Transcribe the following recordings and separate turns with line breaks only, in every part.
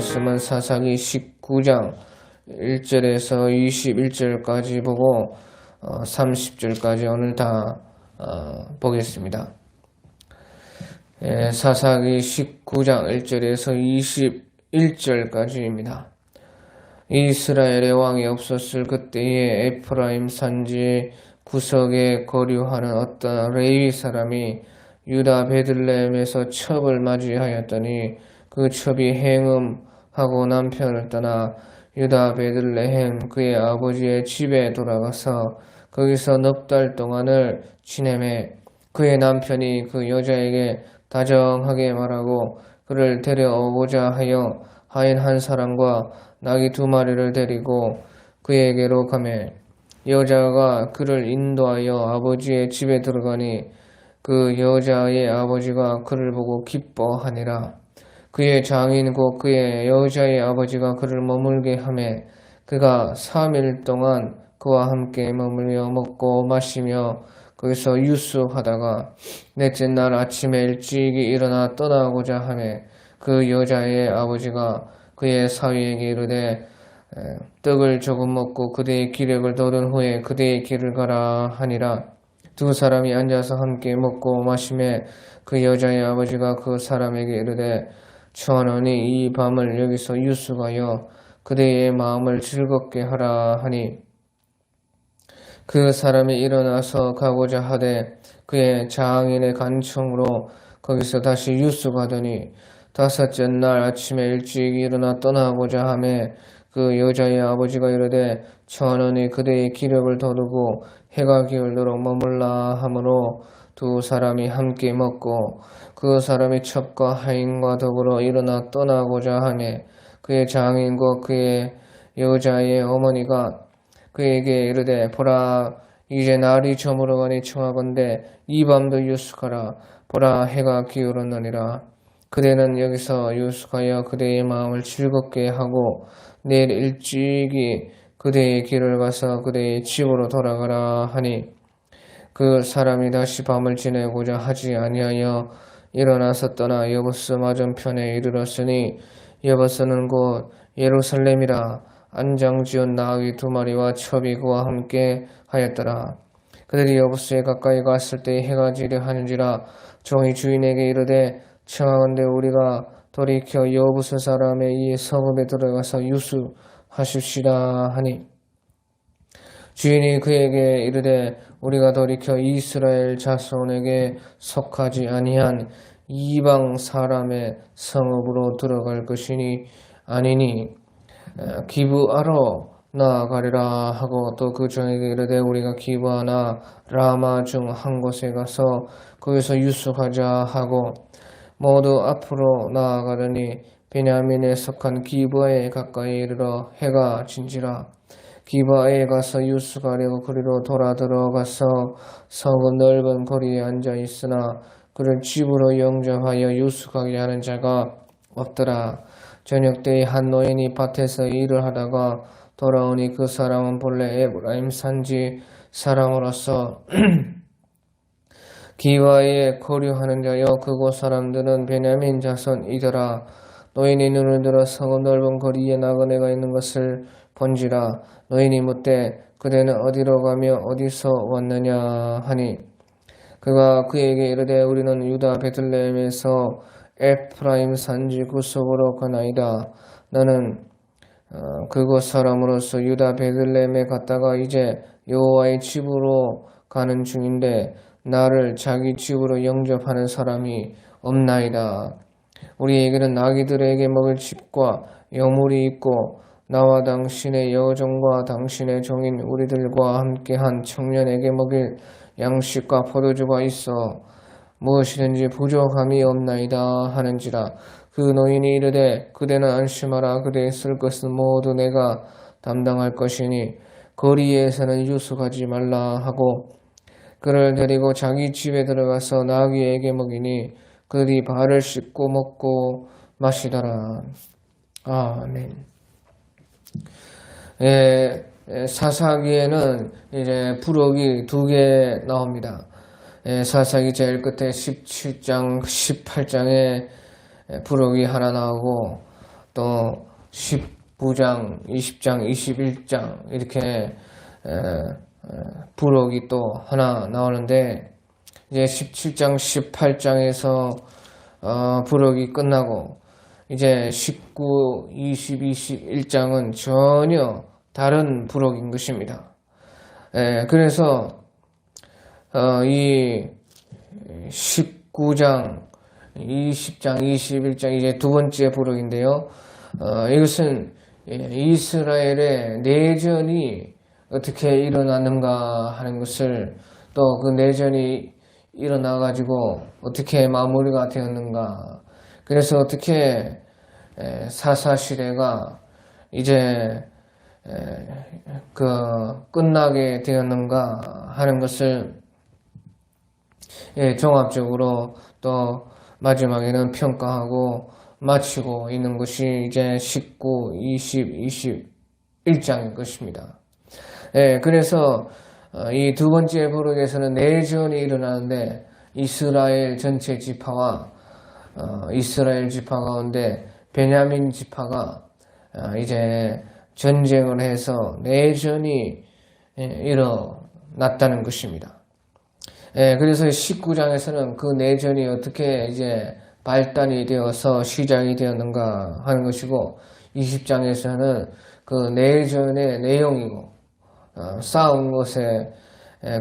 말씀은 사사기 19장 1절에서 21절까지 보고 30절까지 오늘 다 보겠습니다. 사사기 19장 1절에서 21절까지입니다. 이스라엘의 왕이 없었을 그때에 에프라임 산지 구석에 거류하는 어떤 레위 사람이 유다 베들레헴에서 첩을 맞이하였더니 그 첩이 행음하고 남편을 떠나 유다 베들레헴 그의 아버지의 집에 돌아가서 거기서 넉 달 동안을 지내매 그의 남편이 그 여자에게 다정하게 말하고 그를 데려오고자 하여 하인 한 사람과 나귀 2마리를 데리고 그에게로 가매 여자가 그를 인도하여 아버지의 집에 들어가니 그 여자의 아버지가 그를 보고 기뻐하니라. 그의 장인 곧 그의 여자의 아버지가 그를 머물게 하매 그가 3일 동안 그와 함께 머물며 먹고 마시며 거기서 유숙하다가 넷째 날 아침에 일찍이 일어나 떠나고자 하매 그 여자의 아버지가 그의 사위에게 이르되 떡을 조금 먹고 그대의 기력을 돋은 후에 그대의 길을 가라 하니라. 2 사람이 앉아서 함께 먹고 마시매 그 여자의 아버지가 그 사람에게 이르되 청하노니 이 밤을 여기서 유숙하여 그대의 마음을 즐겁게 하라 하니 그 사람이 일어나서 가고자 하되 그의 장인의 간청으로 거기서 다시 유숙하더니 5째 날 아침에 일찍 일어나 떠나고자 하매 그 여자의 아버지가 이르되 청하노니 그대의 기력을 돋우고 해가 기울도록 머물라 하므로 2 사람이 함께 먹고 그 사람이 첩과 하인과 더불어 일어나 떠나고자 하매 그의 장인과 그의 여자의 어머니가 그에게 이르되 보라 이제 날이 저물어가니 청하건대 이 밤도 유숙하라. 보라 해가 기울었느니라. 그대는 여기서 유숙하여 그대의 마음을 즐겁게 하고 내일 일찍이 그대의 길을 가서 그대의 집으로 돌아가라 하니 그 사람이 다시 밤을 지내고자 하지 아니하여 일어나서 떠나 여보스 맞은편에 이르렀으니 여보스는 곧 예루살렘이라. 안장지은 나귀 2마리와 첩이 그와 함께 하였더라. 그들이 여보스에 가까이 갔을 때 해가 지려 하는지라. 종이 주인에게 이르되 청하건대 우리가 돌이켜 여보스 사람의 이 성읍에 들어가서 유숙하십시다 하니 주인이 그에게 이르되 우리가 돌이켜 이스라엘 자손에게 속하지 아니한 이방 사람의 성읍으로 들어갈 것이니 아니니 기브아로 나아가리라 하고 또 그 종에게 이르되 우리가 기브아나 라마 중 한 곳에 가서 거기서 유숙하자 하고 모두 앞으로 나아가더니 베냐민에 속한 기브아에 가까이 이르러 해가 진지라. 기브아에 가서 유숙하려고 그리로 돌아 들어가서 성읍 넓은 거리에 앉아 있으나 그를 집으로 영접하여 유숙하게 하는 자가 없더라. 저녁 때에 한 노인이 밭에서 일을 하다가 돌아오니 그 사람은 본래 에브라임 산지 사람으로서 기브아에 거류하는 자여 그곳 사람들은 베냐민 자손이더라. 노인이 눈을 들어 성읍 넓은 거리에 나그네가 있는 것을 본지라. 노인이 묻되 그대는 어디로 가며 어디서 왔느냐 하니 그가 그에게 이르되 우리는 유다 베들레헴에서 에프라임 산지 구석으로 가나이다. 나는 그곳 사람으로서 유다 베들레헴에 갔다가 이제 여호와의 집으로 가는 중인데 나를 자기 집으로 영접하는 사람이 없나이다. 우리에게는 나귀들에게 먹을 집과 여물이 있고 나와 당신의 여종과 당신의 종인 우리들과 함께한 청년에게 먹일 양식과 포도주가 있어 무엇이든지 부족함이 없나이다 하는지라. 그 노인이 이르되 그대는 안심하라. 그대의 쓸 것은 모두 내가 담당할 것이니 거리에서는 유숙하지 말라 하고 그를 데리고 자기 집에 들어가서 나귀에게 먹이니 그들이 발을 씻고 먹고 마시더라. 아멘. 사사기에는 이제 부록이 2개 나옵니다. 사사기 제일 끝에 17장, 18장에 부록이 하나 나오고 또 19장, 20장, 21장 이렇게 부록이 또 하나 나오는데 이제 17장, 18장에서 부록이 끝나고 이제 19, 20, 21장은 전혀 다른 부록인 것입니다. 그래서 이 19장, 20장, 21장 이제 두 번째 부록인데요. 이것은 이스라엘의 내전이 어떻게 일어나는가 하는 것을 또 그 내전이 일어나 가지고 어떻게 마무리가 되었는가, 그래서 어떻게 사사시대가 이제 끝나게 되었는가 하는 것을 종합적으로 또 마지막에는 평가하고 마치고 있는 것이 이제 19, 20, 21장인 것입니다. 그래서 이 두 번째 부록에서는 내전이 일어나는데 이스라엘 전체 지파와 이스라엘 지파 가운데 베냐민 지파가 이제 전쟁을 해서 내전이 일어났다는 것입니다. 그래서 19장에서는 그 내전이 어떻게 이제 발단이 되어서 시작이 되었는가 하는 것이고, 20장에서는 그 내전의 내용이고 싸운 것의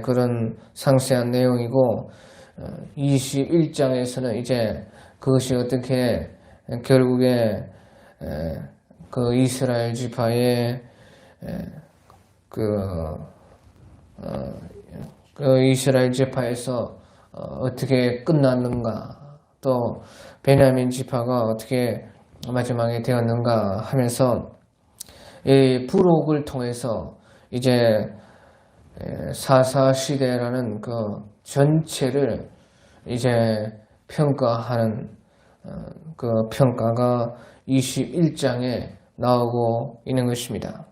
그런 상세한 내용이고, 21장에서는 이제 그것이 어떻게 결국에 그 이스라엘 지파의 이스라엘 지파에서 어떻게 끝났는가, 또 베냐민 지파가 어떻게 마지막에 되었는가 하면서 이 부록을 통해서 이제 사사시대라는 그 전체를 이제 평가하는 그 평가가 21장에 나오고 있는 것입니다.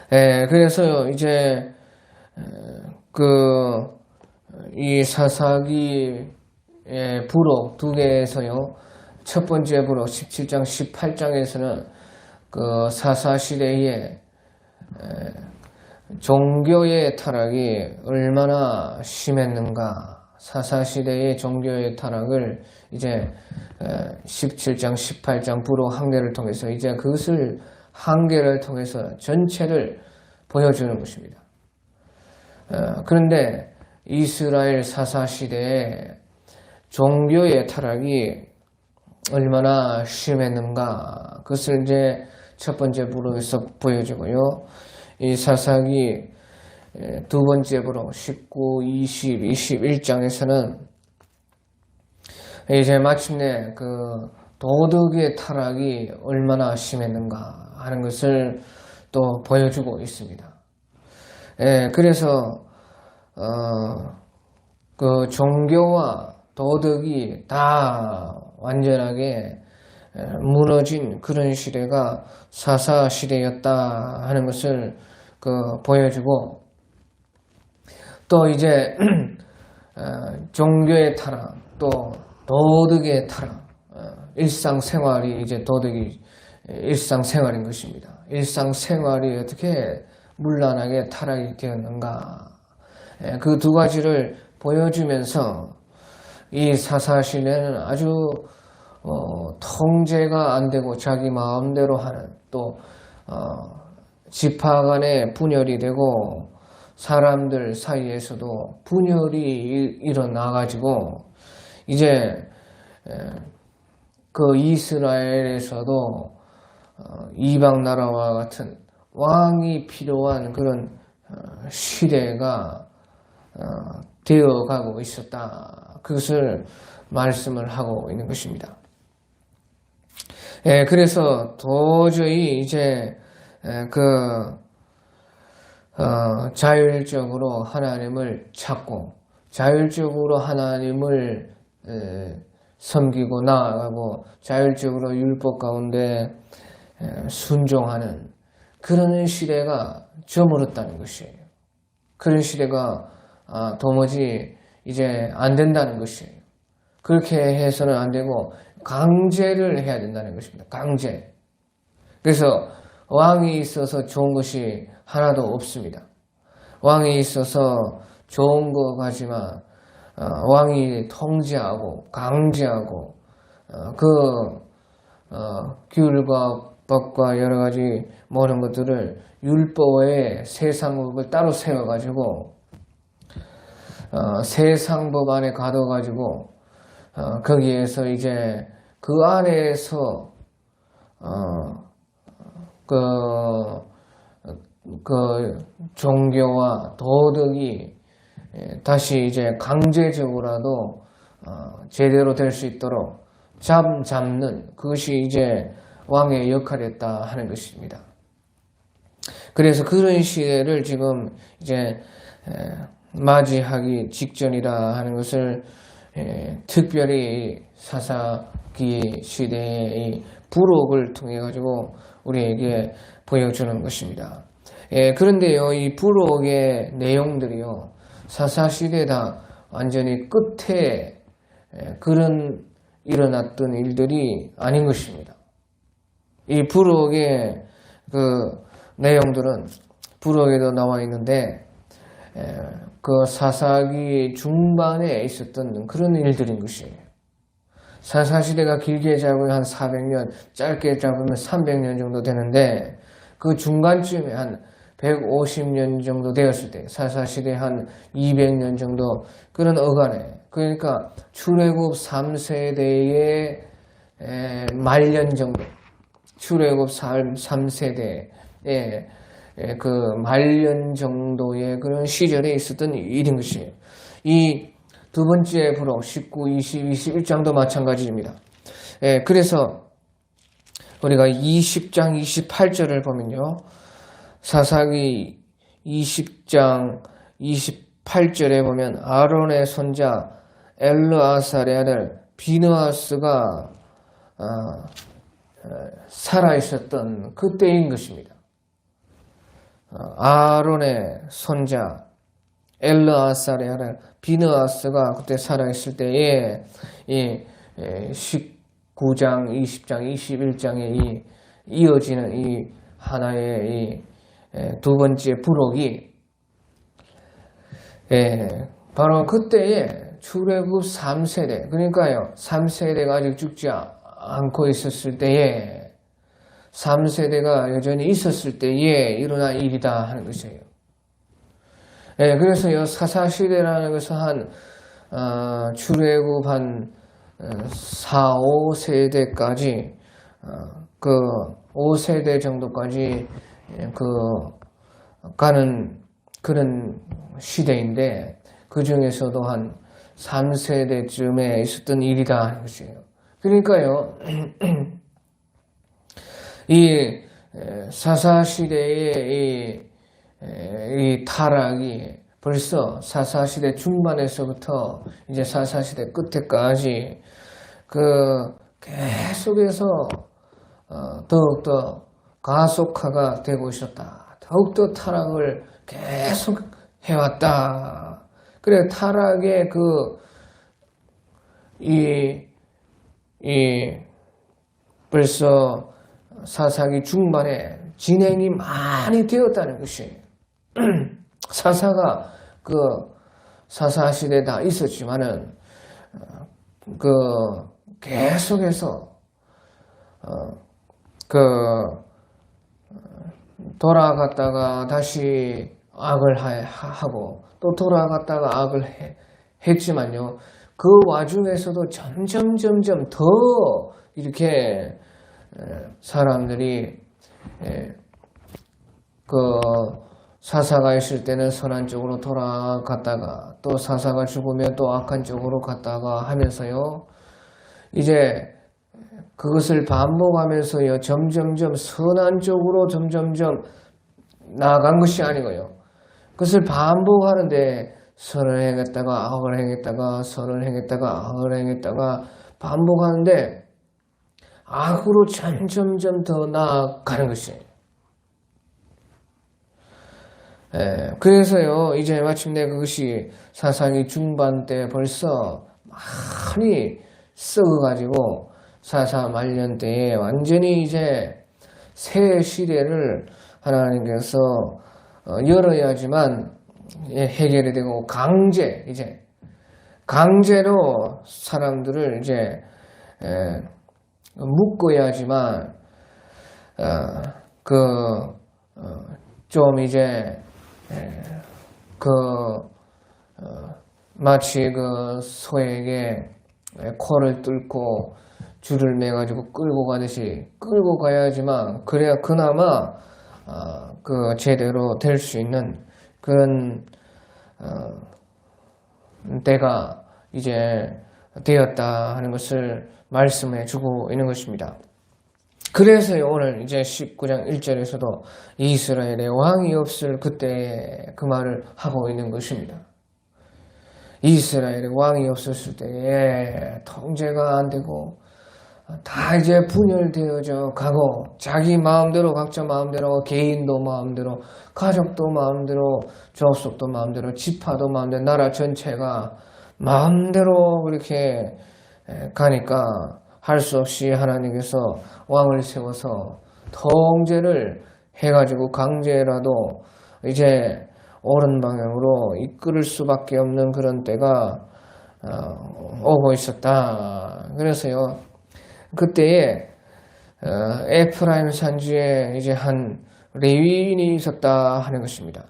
그래서 이제 이 사사기의 부록 두 개에서요, 첫 번째 부록 17장, 18장에서는 그 사사시대의 종교의 타락이 얼마나 심했는가, 사사시대의 종교의 타락을 이제 17장, 18장 부록 한 개를 통해서 이제 그것을 한 개를 통해서 전체를 보여주는 것입니다. 그런데 이스라엘 사사시대의 종교의 타락이 얼마나 심했는가, 그것을 이제 첫 번째 부록에서 보여주고요. 이 사사기 두 번째 부록 19, 20, 21장에서는 이제 마침내 그 도덕의 타락이 얼마나 심했는가 하는 것을 또 보여주고 있습니다. 그래서 그 종교와 도덕이 다 완전하게 무너진 그런 시대가 사사시대였다 하는 것을 보여주고, 또 이제 종교의 타락, 또 도덕의 타락, 일상생활이 이제 도덕이 일상생활인 것입니다. 일상생활이 어떻게 문란하게 타락이 되었는가, 그 두 가지를 보여주면서 이 사사시대는 아주 통제가 안 되고 자기 마음대로 하는, 또 지파 간에 분열이 되고 사람들 사이에서도 분열이 일어나가지고 이제 그 이스라엘에서도 이방 나라와 같은 왕이 필요한 그런 시대가 되어가고 있었다, 그것을 말씀을 하고 있는 것입니다. 그래서 도저히 이제 자율적으로 하나님을 찾고 자율적으로 하나님을 섬기고 나아가고 자율적으로 율법 가운데 순종하는 그런 시대가 저물었다는 것이에요. 그런 시대가 도무지 이제 안 된다는 것이에요. 그렇게 해서는 안 되고 강제를 해야 된다는 것입니다. 강제. 그래서 왕이 있어서 좋은 것이 하나도 없습니다. 왕이 있어서 좋은 것 같지만 왕이 통제하고 강제하고 규율과 법과 여러 가지 모든 것들을 율법에 세상법을 따로 세워가지고 세상법 안에 가둬가지고 거기에서 이제 그 안에서 그 종교와 도덕이 다시 이제 강제적으로라도 제대로 될 수 있도록 잡는 그것이 이제 왕의 역할이었다 하는 것입니다. 그래서 그런 시대를 지금 이제 맞이하기 직전이다 하는 것을 특별히 사사기 시대의 부록을 통해 가지고 우리에게 보여주는 것입니다. 그런데요, 이 부록의 내용들이요, 사사시대 다 완전히 끝에 그런 일어났던 일들이 아닌 것입니다. 이 부록의 그 내용들은 부록에도 나와 있는데 그 사사기 중반에 있었던 그런 일들인 것이에요. 사사시대가 길게 잡으면 한 400년, 짧게 잡으면 300년 정도 되는데 그 중간쯤에 한 150년 정도 되었을 때 사사시대 한 200년 정도 그런 어간에, 그러니까 출애굽 3세대의 말년 정도, 출애굽 3세대의 그 말년 정도의 그런 시절에 있었던 일인 것이에요. 이 두 번째 부록 19, 20, 21장도 마찬가지입니다. 그래서 우리가 20장 28절을 보면요, 사사기 20장 28절에 보면 아론의 손자 엘르아살의 아들 비느하스가 살아있었던 그때인 것입니다. 아론의 손자 엘르아살의 아들 비느하스가 그때 살아있을 때에 이 19장, 20장, 21장에 이어지는 이 하나의 이 두 번째 부록이 바로 그때에 출애굽 3세대, 그러니까요 3세대가 아직 죽지 않고 있었을 때에 3세대가 여전히 있었을 때에 일어난 일이다 하는 것이에요. 그래서 사사시대라는 것은 한 출애굽 한 4, 5세대까지 그 5세대 정도까지 가는 그런 시대인데 그 중에서도 한 3세대쯤에 있었던 일이다 하는 것이에요. 그러니까요, 이 사사시대의 이 타락이 벌써 사사시대 중반에서부터 이제 사사시대 끝에까지 계속해서 더욱더 가속화가 되고 있었다. 더욱더 타락을 계속 해왔다. 그래, 타락의 벌써 사사기 중반에 진행이 많이 되었다는 것이에요. 사사가 사사시대에 다 있었지만은 계속해서 돌아갔다가 다시 악을 하고 또 돌아갔다가 악을 했지만요, 그 와중에서도 점점 더 이렇게 사람들이 사사가 있을 때는 선한 쪽으로 돌아갔다가 또 사사가 죽으면 또 악한 쪽으로 갔다가 하면서요, 이제 그것을 반복하면서요, 점점점 선한 쪽으로 점점점 나아간 것이 아니고요, 그것을 반복하는데 선을 행했다가 악을 행했다가 선을 행했다가 악을 행했다가 반복하는데 악으로 점점점 더 나아가는 것이에요. 그래서요, 이제 마침내 그것이 사사기 중반 때 벌써 많이 썩어가지고 4.4 말년 때에 완전히 이제 새 시대를 하나님께서 열어야지만 해결이 되고 강제로 사람들을 이제 묶어야지만 좀 이제 마치 그 소에게 코를 뚫고 줄을 매가지고 끌고 가듯이 끌고 가야지만 그래야 그나마 그 제대로 될 수 있는 그런 때가 이제 되었다 하는 것을 말씀해 주고 있는 것입니다. 그래서 오늘 이제 19장 1절에서도 이스라엘의 왕이 없을 그때 그 말을 하고 있는 것입니다. 이스라엘의 왕이 없었을 때에 통제가 안 되고 다 이제 분열되어져 가고 자기 마음대로 각자 마음대로 개인도 마음대로 가족도 마음대로 족속도 마음대로 지파도 마음대로 나라 전체가 마음대로 그렇게 가니까 할 수 없이 하나님께서 왕을 세워서 통제를 해가지고 강제라도 이제 옳은 방향으로 이끌을 수밖에 없는 그런 때가 오고 있었다. 그래서요, 그때에 에프라임 산지에 이제 한 레위인이 있었다 하는 것입니다.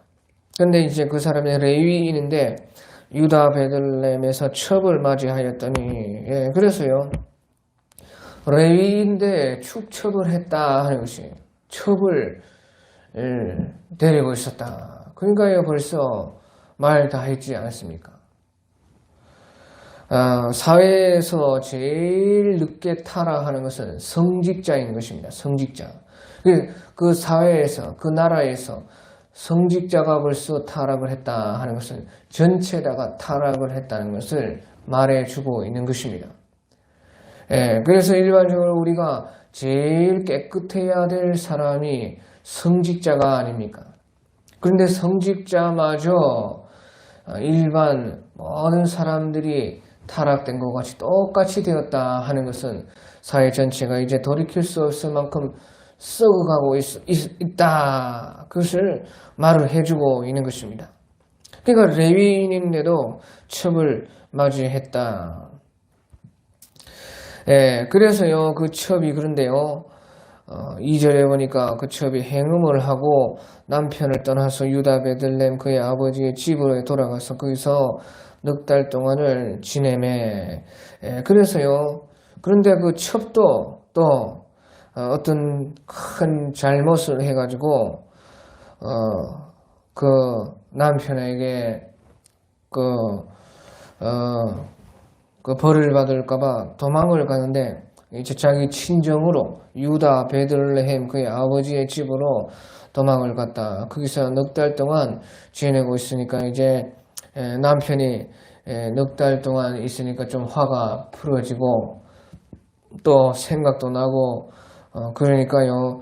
그런데 이제 그 사람이 레위인인데 유다 베들레헴에서 첩을 맞이하였더니, 그래서요, 레위인데 축첩을 했다 하는 것이 첩을 데리고 있었다. 그러니까요, 벌써 말 다 했지 않았습니까? 사회에서 제일 늦게 타락하는 것은 성직자인 것입니다. 성직자. 그 사회에서, 그 나라에서 성직자가 벌써 타락을 했다 하는 것은 전체다가 타락을 했다는 것을 말해주고 있는 것입니다. 그래서 일반적으로 우리가 제일 깨끗해야 될 사람이 성직자가 아닙니까? 그런데 성직자마저 일반 모든 사람들이 타락된 것 같이 똑같이 되었다 하는 것은 사회 전체가 이제 돌이킬 수 없을 만큼 썩어가고 있다. 그것을 말을 해주고 있는 것입니다. 그러니까 레위인인데도 첩을 맞이했다. 그래서요, 그 첩이 그런데요, 2절에 보니까 그 첩이 행음을 하고 남편을 떠나서 유다 베들레헴 그의 아버지의 집으로 돌아가서 거기서 넉 달 동안을 지내매. 그래서요, 그런데 그 첩도 또 어떤 큰 잘못을 해가지고 그 남편에게 그 벌을 받을까봐 도망을 가는데 이제 자기 친정으로 유다 베들레헴 그의 아버지의 집으로 도망을 갔다. 거기서 넉 달 동안 지내고 있으니까 이제 남편이 넉 달 동안 있으니까 좀 화가 풀어지고 또 생각도 나고 그러니까요,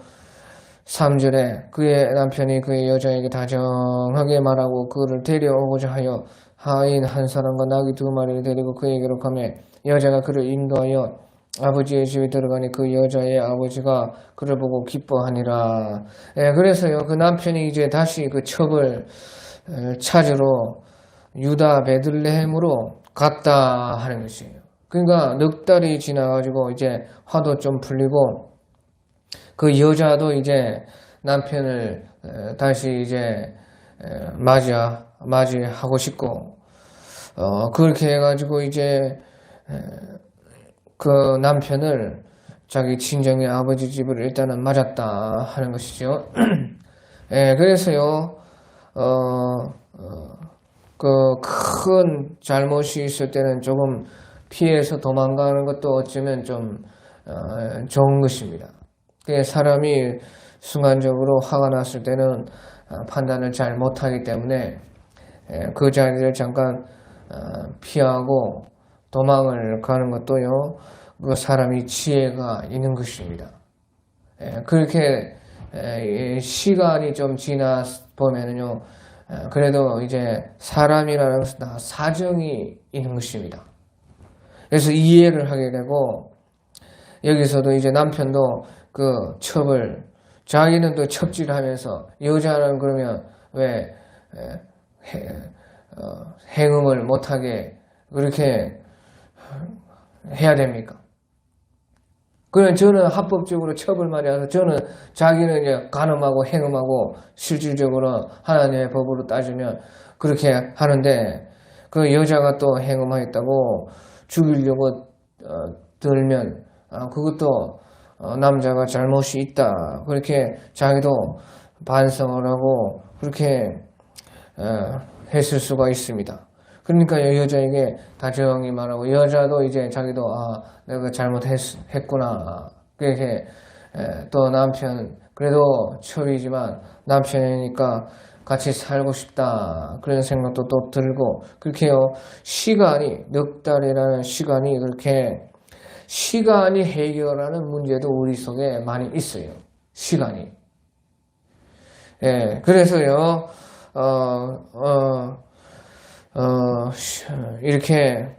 3절에 그의 남편이 그의 여자에게 다정하게 말하고 그를 데려오고자 하여 하인 한 사람과 나귀 2마리를 데리고 그에게로 가매 여자가 그를 인도하여 아버지의 집에 들어가니 그 여자의 아버지가 그를 보고 기뻐하니라. 그래서요, 그 남편이 이제 다시 그 첩을 찾으러 유다 베들레헴으로 갔다 하는 것이에요. 그러니까 넉 달이 지나가지고 이제 화도 좀 풀리고 그 여자도 이제 남편을 다시 이제 맞이하고 싶고 그렇게 해가지고 이제 그 남편을 자기 친정의 아버지 집을 일단은 맞았다 하는 것이죠. 그래서요, 그 큰 잘못이 있을 때는 조금 피해서 도망가는 것도 어쩌면 좀 좋은 것입니다. 사람이 순간적으로 화가 났을 때는 판단을 잘 못하기 때문에 그 자리를 잠깐 피하고 도망을 가는 것도요, 그 사람이 지혜가 있는 것입니다. 그렇게 시간이 좀 지나 보면은요, 그래도 이제 사람이라는 것은 다 사정이 있는 것입니다. 그래서 이해를 하게 되고, 여기서도 이제 남편도 그 첩을, 자기는 또 첩질하면서, 여자는 그러면 왜 행음을 못하게 그렇게 해야 됩니까? 그럼 저는 합법적으로 첩을 말이야. 저는 자기는 이제 간음하고 행음하고 실질적으로 하나님의 법으로 따지면 그렇게 하는데, 그 여자가 또 행음하였다고 죽이려고 들면 그것도 남자가 잘못이 있다. 그렇게 자기도 반성을 하고 그렇게 했을 수가 있습니다. 그러니까 여자에게 다정히 말하고, 여자도 이제 자기도 내가 잘못했구나. 그렇게 또 남편, 그래도 첩이지만 남편이니까 같이 살고 싶다. 그런 생각도 또 들고, 그렇게요. 시간이, 넉 달이라는 시간이, 그렇게 시간이 해결하는 문제도 우리 속에 많이 있어요. 시간이. 예, 그래서요, 이렇게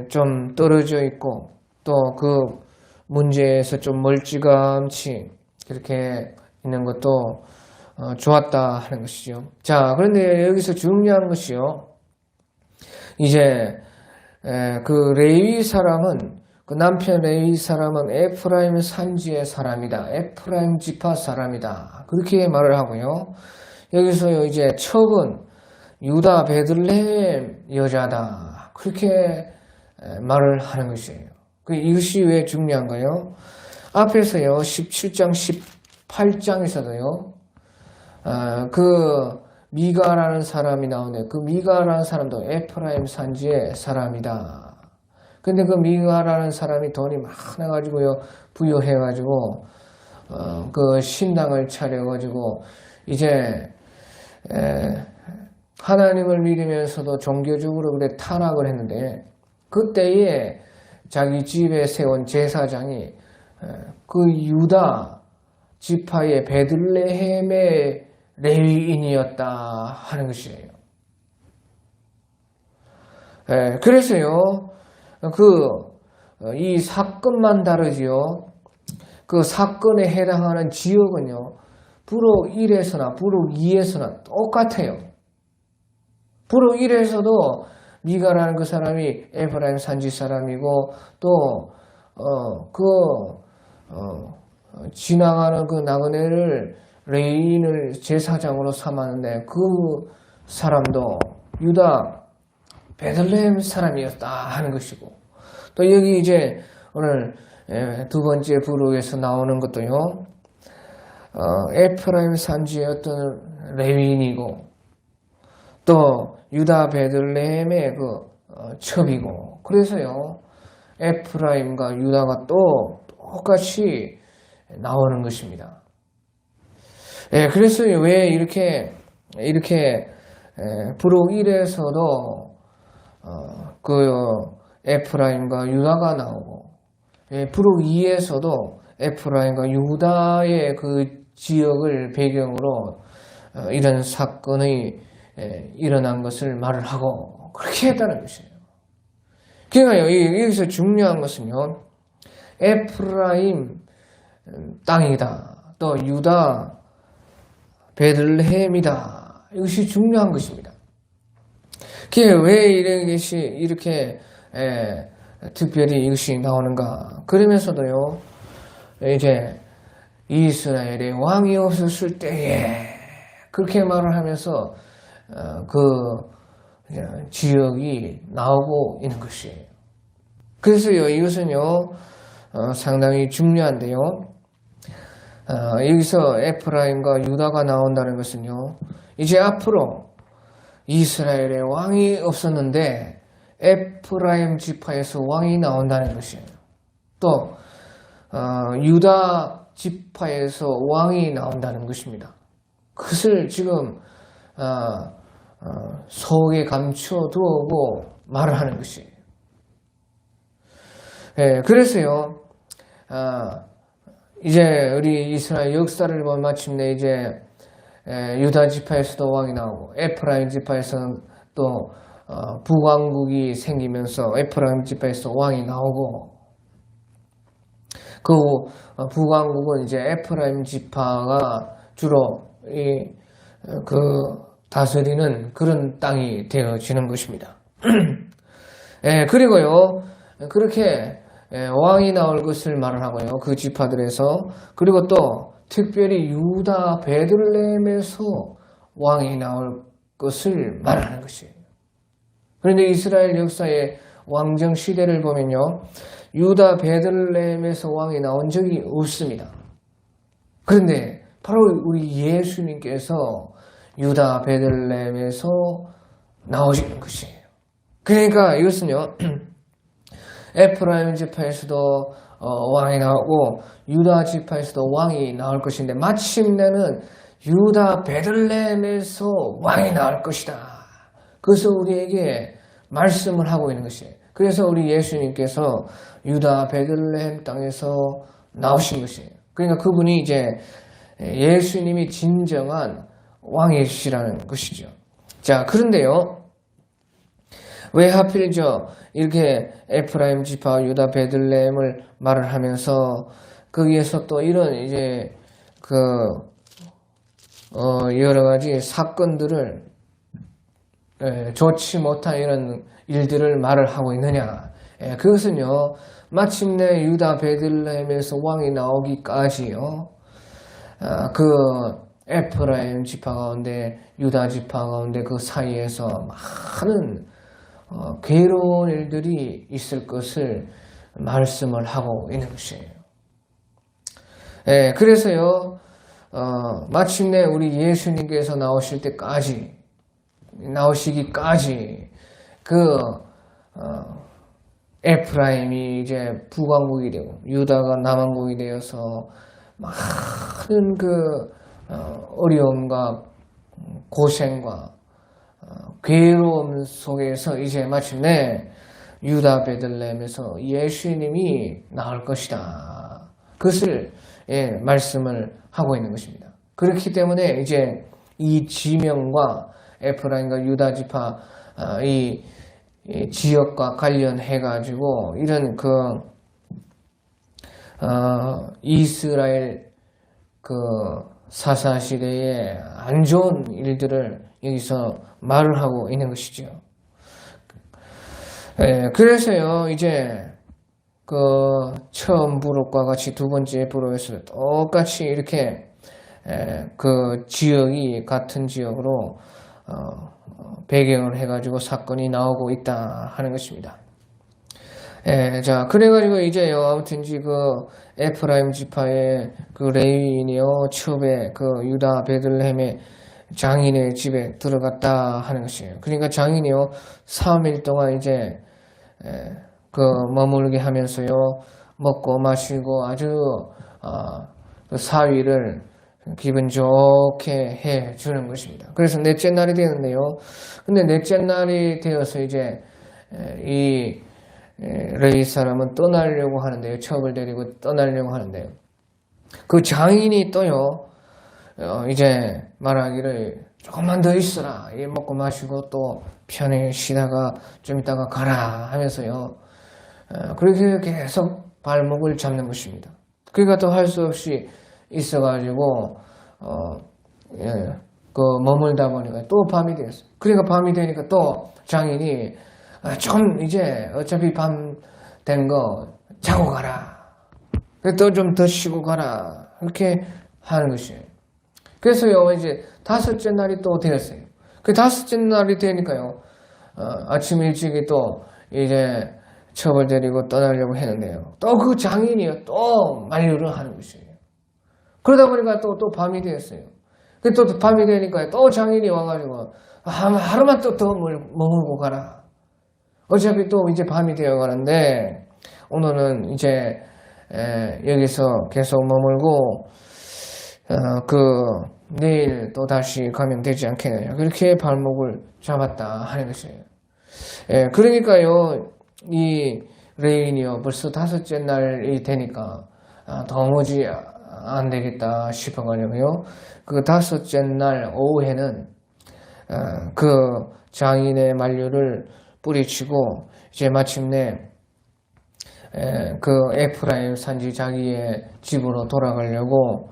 좀 떨어져 있고, 또 그 문제에서 좀 멀찌감치 그렇게 있는 것도 좋았다 하는 것이죠. 자, 그런데 여기서 중요한 것이요. 이제 그 레위 사람은, 그 남편 레위 사람은 에프라임 산지의 사람이다. 에프라임 지파 사람이다. 그렇게 말을 하고요. 여기서요, 이제 첩은 유다 베들레헴 여자다. 그렇게 말을 하는 것이에요. 이것이 왜 중요한가요? 앞에서요, 17장, 18장에서도요, 그 미가라는 사람이 나오네. 그 미가라는 사람도 에프라임 산지의 사람이다. 근데 그 미가라는 사람이 돈이 많아가지고요, 부유해가지고, 그 신당을 차려가지고, 이제, 하나님을 믿으면서도 종교적으로 그래 타락을 했는데, 그때에 자기 집에 세운 제사장이 그 유다 지파의 베들레헴의 레위인이었다 하는 것이에요. 그래서요, 이 사건만 다르지요. 그 사건에 해당하는 지역은요, 부록 1에서나 부록 2에서나 똑같아요. 부록 1에서도 미가라는 그 사람이 에프라임 산지 사람이고, 또 지나가는 그 나그네를 레인을 제사장으로 삼았는데, 그 사람도 유다 베들레헴 사람이었다 하는 것이고, 또 여기 이제 오늘 두 번째 부록에서 나오는 것도요, 에프라임 산지의 어떤 레위인이고, 또 유다 베들레헴의 그 첩이고, 그래서요, 에프라임과 유다가 또 똑같이 나오는 것입니다. 그래서 왜 이렇게 부록 1에서도 그 에프라임과 유다가 나오고, 부록 2에서도 에프라임과 유다의 그 지역을 배경으로 이런 사건이 일어난 것을 말을 하고 그렇게 했다는 것이에요. 그러니까 여기서 중요한 것은요, 에프라임 땅이다, 또 유다 베들레헴이다, 이것이 중요한 것입니다. 그게 왜 이런 것이 이렇게 특별히 이것이 나오는가? 그러면서도요, 이제 이스라엘의 왕이 없었을 때에 그렇게 말을 하면서 그 지역이 나오고 있는 것이에요. 그래서요, 이것은요, 상당히 중요한데요. 여기서 에프라임과 유다가 나온다는 것은요, 이제 앞으로 이스라엘의 왕이 없었는데 에프라임 지파에서 왕이 나온다는 것이에요. 또 유다 지파에서 왕이 나온다는 것입니다. 그것을 지금 속에 감춰두고 말을 하는 것이에요. 그래서요, 이제 우리 이스라엘 역사를 보면 마침내 이제 유다 지파에서도 왕이 나오고, 에프라임 지파에서는 또 북왕국이 생기면서 에프라임 지파에서 왕이 나오고, 그 북왕국은 이제 에프라임 지파가 주로 그 다스리는 그런 땅이 되어지는 것입니다. 예, 그리고요, 그렇게 왕이 나올 것을 말을 하고요. 그 지파들에서. 그리고 또 특별히 유다 베들레헴에서 왕이 나올 것을 말하는 것이에요. 그런데 이스라엘 역사의 왕정 시대를 보면요, 유다 베들레헴에서 왕이 나온 적이 없습니다. 그런데 바로 우리 예수님께서 유다 베들레헴에서 나오시는 것이에요. 그러니까 이것은요, 에프라임 지파에서도 왕이 나오고 유다 지파에서도 왕이 나올 것인데 마침내는 유다 베들레헴에서 왕이 나올 것이다. 그래서 우리에게 말씀을 하고 있는 것이에요. 그래서 우리 예수님께서 유다 베들레헴 땅에서 나오신 것이에요. 그러니까 그분이 이제 예수님이 진정한 왕이시라는 것이죠. 자, 그런데요, 왜 하필 이렇게 에프라임 지파 유다 베들레헴을 말을 하면서 거기에서 또 이런 이제 여러 가지 사건들을 좋지 못한 이런 일들을 말을 하고 있느냐? 그것은요, 마침내 유다 베들레헴에서 왕이 나오기까지요, 그 에프라임 지파 가운데 유다 지파 가운데 그 사이에서 많은 괴로운 일들이 있을 것을 말씀을 하고 있는 것이에요. 그래서요, 마침내 우리 예수님께서 나오시기까지 에프라임이 이제 북왕국이 되고 유다가 남왕국이 되어서 많은 어려움과 고생과 괴로움 속에서 이제 마침내 유다 베들레헴에서 예수님이 나올 것이다. 그것을 말씀을 하고 있는 것입니다. 그렇기 때문에 이제 이 지명과 에프라임과 유다 지파 이 지역과 관련해 가지고 이런 이스라엘 사사시대의 안 좋은 일들을 여기서 말을 하고 있는 것이죠. 그래서요, 이제 처음 부록과 같이 두 번째 부록에서 똑같이 이렇게 지역이 같은 지역으로 배경을 해가지고 사건이 나오고 있다 하는 것입니다. 자, 그래가지고 이제요, 아무튼지 에프라임 지파의 레위인이요, 첩에 유다 베들레헴의 장인의 집에 들어갔다 하는 것이에요. 그러니까 장인이요, 3일 동안 이제, 머물게 하면서요, 먹고 마시고 아주, 사위를 기분 좋게 해 주는 것입니다. 그래서 넷째 날이 되었네요. 근데 넷째 날이 되어서 이제, 레위 사람은 떠나려고 하는데요. 첩을 데리고 떠나려고 하는데요. 그 장인이 또요, 이제 말하기를 조금만 더 있어라. 먹고 마시고 또 편히 쉬다가 좀 있다가 가라 하면서요. 그렇게 계속 발목을 잡는 것입니다. 그러니까 또 할 수 없이 있어가지고, 머물다 보니까 또 밤이 되었어요. 그러니까 밤이 되니까 또 장인이 좀 이제 어차피 밤 된 거 자고 가라. 또 좀 더 쉬고 가라. 이렇게 하는 것이에요. 그래서요, 이제 다섯째 날이 또 되었어요. 그 다섯째 날이 되니까요, 아침 일찍이 또 이제 첩을 데리고 떠나려고 했는데요. 또 그 장인이요, 또 만류를 하는 것이에요. 그러다 보니까 또 밤이 되었어요. 또 밤이 되니까 또 장인이 와가지고 하루만 또 더 머물고 가라. 어차피 또 이제 밤이 되어 가는데 오늘은 이제 여기서 계속 머물고 내일 또 다시 가면 되지 않겠느냐. 그렇게 발목을 잡았다 하는 것이에요. 그러니까요, 이 레인이요, 벌써 다섯째 날이 되니까 도무지 안 되겠다 싶어가지고요, 그 다섯째 날 오후에는 장인의 만류를 뿌리치고 이제 마침내 그 에프라임 산지 자기의 집으로 돌아가려고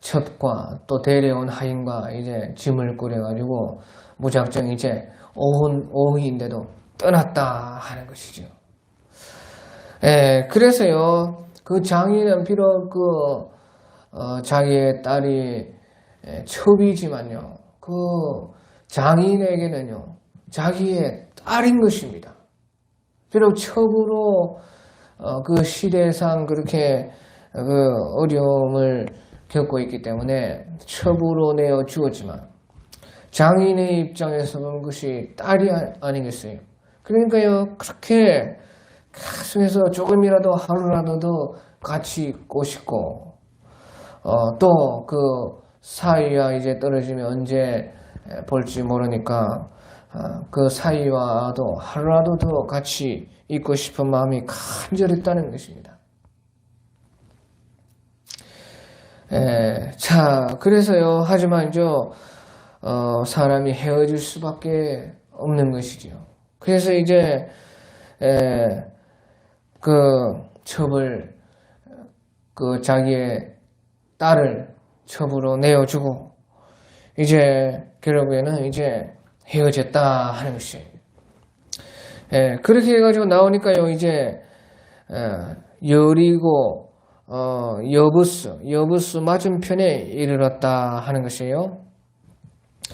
첩과 또 데려온 하인과 이제 짐을 꾸려가지고 무작정 이제 오후인데도 떠났다 하는 것이죠. 그래서요, 그 장인은 비록 자기의 딸이 첩이지만요, 그 장인에게는요, 자기의 딸인 것입니다. 비록 첩으로 그 시대상 그렇게 그 어려움을 겪고 있기 때문에 첩으로 내어 주었지만 장인의 입장에서 본 것이 딸이 아니겠어요. 그러니까요, 그렇게 계속해서 조금이라도 하루라도 더 같이 있고 싶고 또 그 사위와 이제 떨어지면 언제 볼지 모르니까 그 사위와도 하루라도 더 같이 있고 싶은 마음이 간절했다는 것입니다. 자, 그래서요, 하지만 사람이 헤어질 수밖에 없는 것이죠. 그래서 이제 그 첩을 그 자기의 딸을 첩으로 내어주고 이제 결국에는 이제 헤어졌다 하는 것이에요. 그렇게 해가지고 나오니까요, 이제 여리고 여부스 맞은편에 이르렀다 하는 것이에요.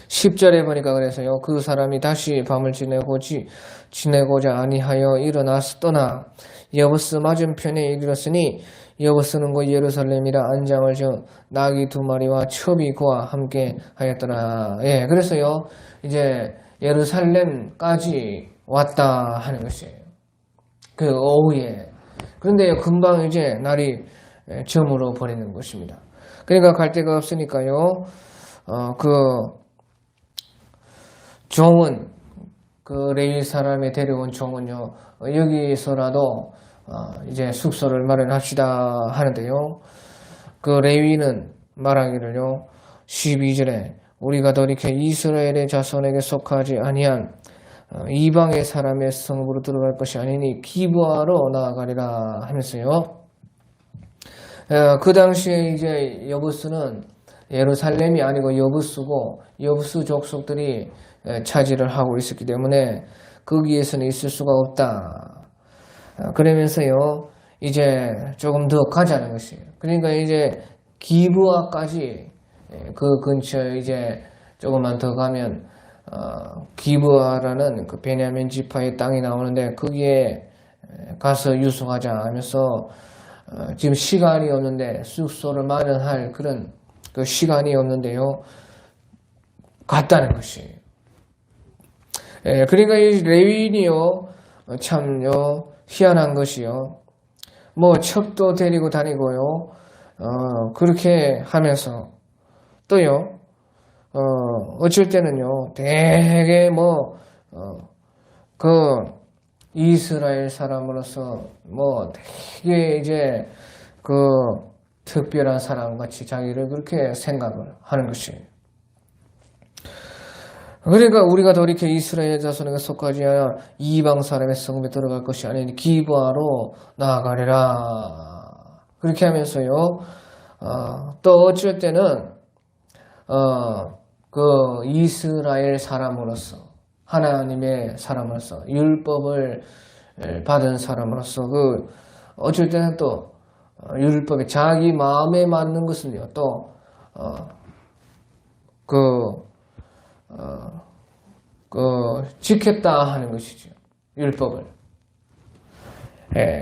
10절에 보니까 그래서요, 그 사람이 다시 밤을 지내고자 아니하여 일어나서 떠나 여부스 맞은편에 이르렀으니 여부스는 곧 예루살렘이라 안장을 저 나귀 2마리와 첩이 그와 함께 하였더라. 그래서요, 이제 예루살렘까지 왔다 하는 것이에요. 그 오후에. 그런데 금방 이제 날이 저물어 버리는 것입니다. 그러니까 갈 데가 없으니까요, 그 종은, 그 레위 사람이 데려온 종은요, 여기서라도 이제 숙소를 마련합시다 하는데요, 그 레위는 말하기를요, 12절에 우리가 돌이켜 이스라엘의 자손에게 속하지 아니한 이방의 사람의 성읍으로 들어갈 것이 아니니 기브아로 나아가리라 하면서요, 그 당시에 이제 여부스는 예루살렘이 아니고 여부스고 여부스 족속들이 차지를 하고 있었기 때문에 거기에서는 있을 수가 없다. 그러면서요, 이제 조금 더 가자는 것이에요. 그러니까 이제 기브아까지 그 근처에 이제 조금만 더 가면 기브아라는 그 베냐민 지파의 땅이 나오는데 거기에 가서 유숙하자 하면서 지금 시간이 없는데 숙소를 마련할 그런 그 시간이 없는데요, 갔다는 것이에요. 그러니까 이 레위인이요, 참요 희한한 것이요, 뭐 첩도 데리고 다니고요, 그렇게 하면서 또요, 어쩔 때는요, 되게 그 이스라엘 사람으로서 되게 이제 그 특별한 사람 같이 자기를 그렇게 생각을 하는 것이에요. 그러니까 우리가 돌이켜 이스라엘 자손에게 속하지 않아 이방 사람의 성읍에 들어갈 것이 아니니 기브아로 나아가리라. 그렇게 하면서요, 또 어쩔 때는 그 이스라엘 사람으로서, 하나님의 사람으로서, 율법을 받은 사람으로서 그 어쩔 때는 또 율법에 자기 마음에 맞는 것은요, 또 지켰다 하는 것이죠. 율법을.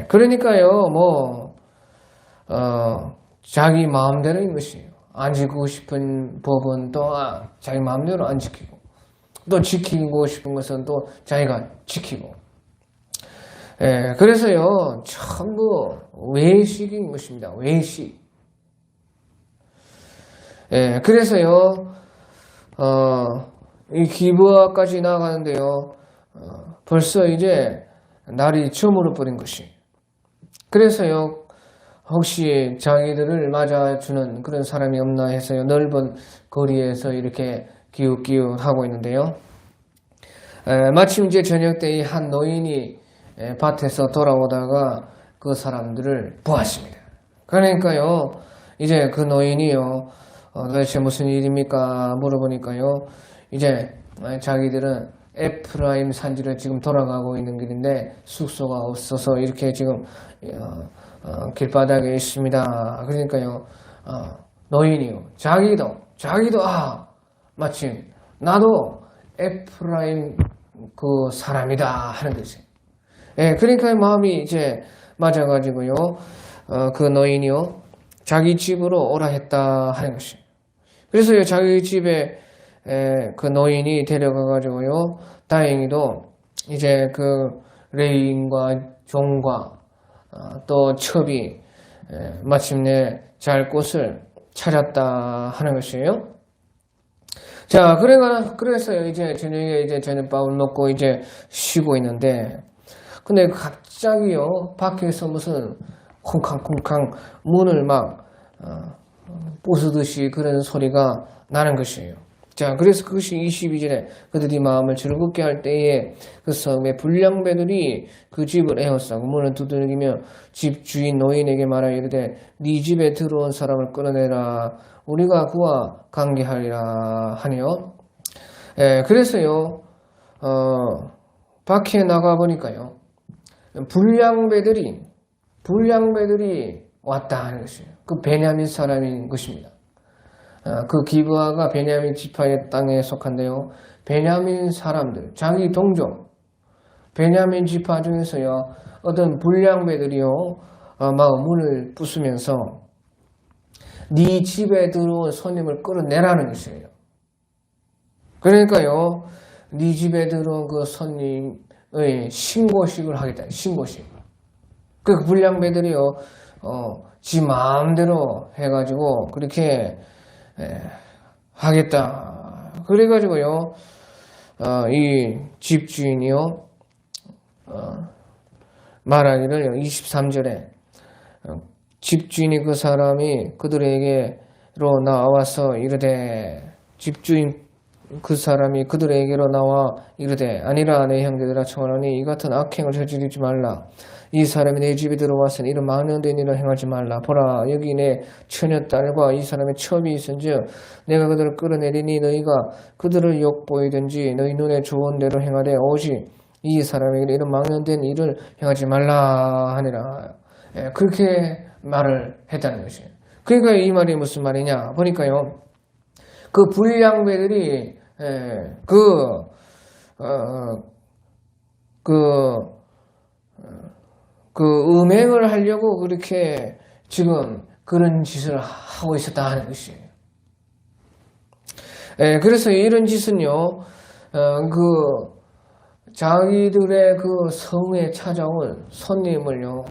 그러니까요, 자기 마음대로인 것이에요. 안 지키고 싶은 법은 또 자기 마음대로 안 지키고, 또 지키고 싶은 것은 또 자기가 지키고. 그래서요, 전부 외식인 것입니다. 외식. 그래서요, 이 기브아까지 나가는데요, 벌써 이제 날이 저물어 버린 것이. 그래서요, 혹시 자기들을 맞아주는 그런 사람이 없나 해서요, 넓은 거리에서 이렇게 기웃기웃 하고 있는데요, 마침 이제 저녁 때 이 한 노인이 밭에서 돌아오다가 그 사람들을 보았습니다. 그러니까요, 이제 그 노인이요, 도대체 무슨 일입니까? 물어보니까요, 이제 자기들은 에프라임 산지를 지금 돌아가고 있는 길인데 숙소가 없어서 이렇게 지금 길바닥에 있습니다. 그러니까요, 노인이요, 자기도 마침 나도 에프라임 그 사람이다 하는 거지. 그러니까 마음이 이제 맞아가지고요, 그 노인이요, 자기 집으로 오라 했다 하는 것이. 그래서요, 자기 집에 그 노인이 데려가가지고요, 다행히도 이제 그 레인과 종과 또 첩이 마침내 잘 곳을 찾았다 하는 것이에요. 자, 그래서요, 이제 저녁에 이제 저녁밥을 먹고 이제 쉬고 있는데, 근데 갑자기요, 밖에서 무슨 쿵쾅쿵쾅 문을 막 부수듯이 그런 소리가 나는 것이에요. 자, 그래서 그것이 22절에 그들이 마음을 즐겁게 할 때에 그 섬의 불량배들이 그 집을 에워싸고 문을 두들기며 집 주인 노인에게 말하여 이르되 네 집에 들어온 사람을 끌어내라 우리가 그와 관계하리라 하니요. 그래서요, 밖에 나가 보니까요, 불량배들이 왔다 하는 것이에요. 그 베냐민 사람인 것입니다. 그 기브아가 베냐민 지파의 땅에 속한데요, 베냐민 사람들, 자기 동족, 베냐민 지파 중에서요, 어떤 불량배들이요, 막 문을 부수면서 네 집에 들어온 손님을 끌어내라는 것이에요. 그러니까요, 네 집에 들어온 그 손님의 신고식을 하겠다. 신고식. 그 불량배들이요, 지 마음대로 해가지고 그렇게 하겠다. 그래가지고요, 이 집주인이요, 말하기를 23절에 집주인이 그 사람이 그들에게로 나와서 이르되 집주인 그 사람이 그들에게로 나와 이르되 아니라 내 형제들아 청하노니 이 같은 악행을 저지르지 말라. 이 사람이 내 집에 들어와서는 이런 망령된 일을 행하지 말라. 보라 여기 내 처녀딸과 이 사람의 첩이 있은즉 내가 그들을 끌어내리니 너희가 그들을 욕보이든지 너희 눈에 좋은 대로 행하되 오직 이 사람에게 이런 망령된 일을 행하지 말라 하니라. 그렇게 말을 했다는 것이에요. 그러니까 이 말이 무슨 말이냐 보니까요, 그 불량배들이 음행을 하려고 그렇게 지금 그런 짓을 하고 있었다 하는 것이에요. 그래서 이런 짓은요, 자기들의 그 성에 찾아온 손님을요,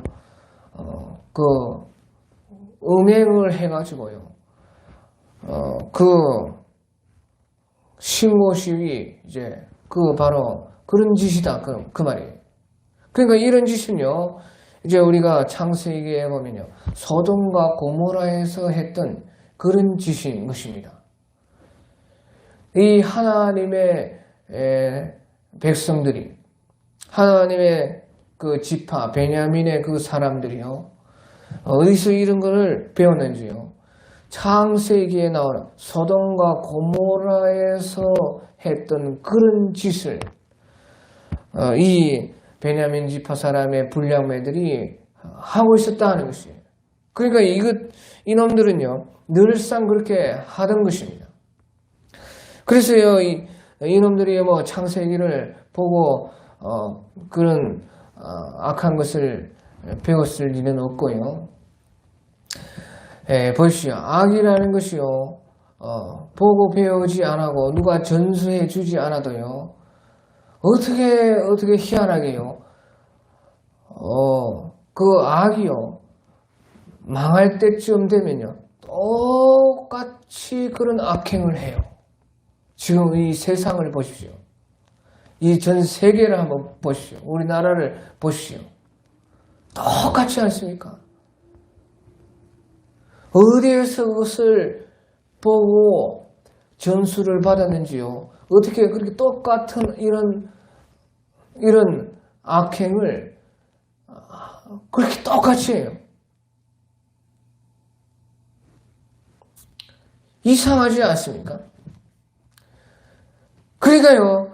음행을 해가지고요, 신고식이 이제 바로 그런 짓이다 그 말이에요. 그러니까 이런 짓은요, 이제 우리가 창세기에 보면요, 소돔과 고모라에서 했던 그런 짓인 것입니다. 이 하나님의 백성들이, 하나님의 그 지파 베냐민의 그 사람들이요, 어디서 이런 거를 배웠는지요, 창세기에 나오는 소돔과 고모라에서 했던 그런 짓을 이 베냐민 지파 사람의 불량배들이 하고 있었다는 것이에요. 그러니까 이놈들은요, 늘상 그렇게 하던 것입니다. 그래서요, 이놈들이 뭐 창세기를 보고 그런 악한 것을 배웠을 리는 없고요. 보십시오. 악이라는 것이요, 보고 배우지 않고 누가 전수해 주지 않아도요, 어떻게 희한하게요, 그 악이요, 망할 때쯤 되면요, 똑같이 그런 악행을 해요. 지금 이 세상을 보십시오. 이 전 세계를 한번 보십시오. 우리나라를 보십시오. 똑같지 않습니까? 어디에서 그것을 보고 전수를 받았는지요, 어떻게 그렇게 똑같은 이런 악행을 그렇게 똑같이 해요. 이상하지 않습니까? 그러니까요,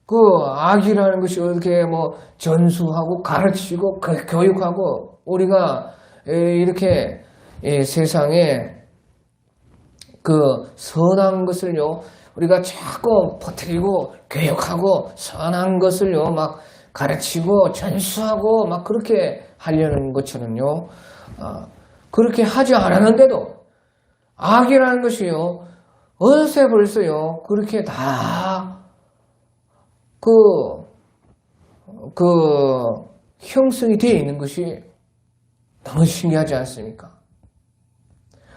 그 악이라는 것이 어떻게 뭐 전수하고 가르치고 교육하고 우리가 이렇게 세상에 그 선한 것을요, 우리가 자꾸 퍼뜨리고 교육하고 선한 것을요, 막 가르치고 전수하고 막 그렇게 하려는 것처럼요, 그렇게 하지 않았는데도 악이라는 것이요, 어느새 벌써요, 그렇게 다 형성이 되어 있는 것이 너무 신기하지 않습니까?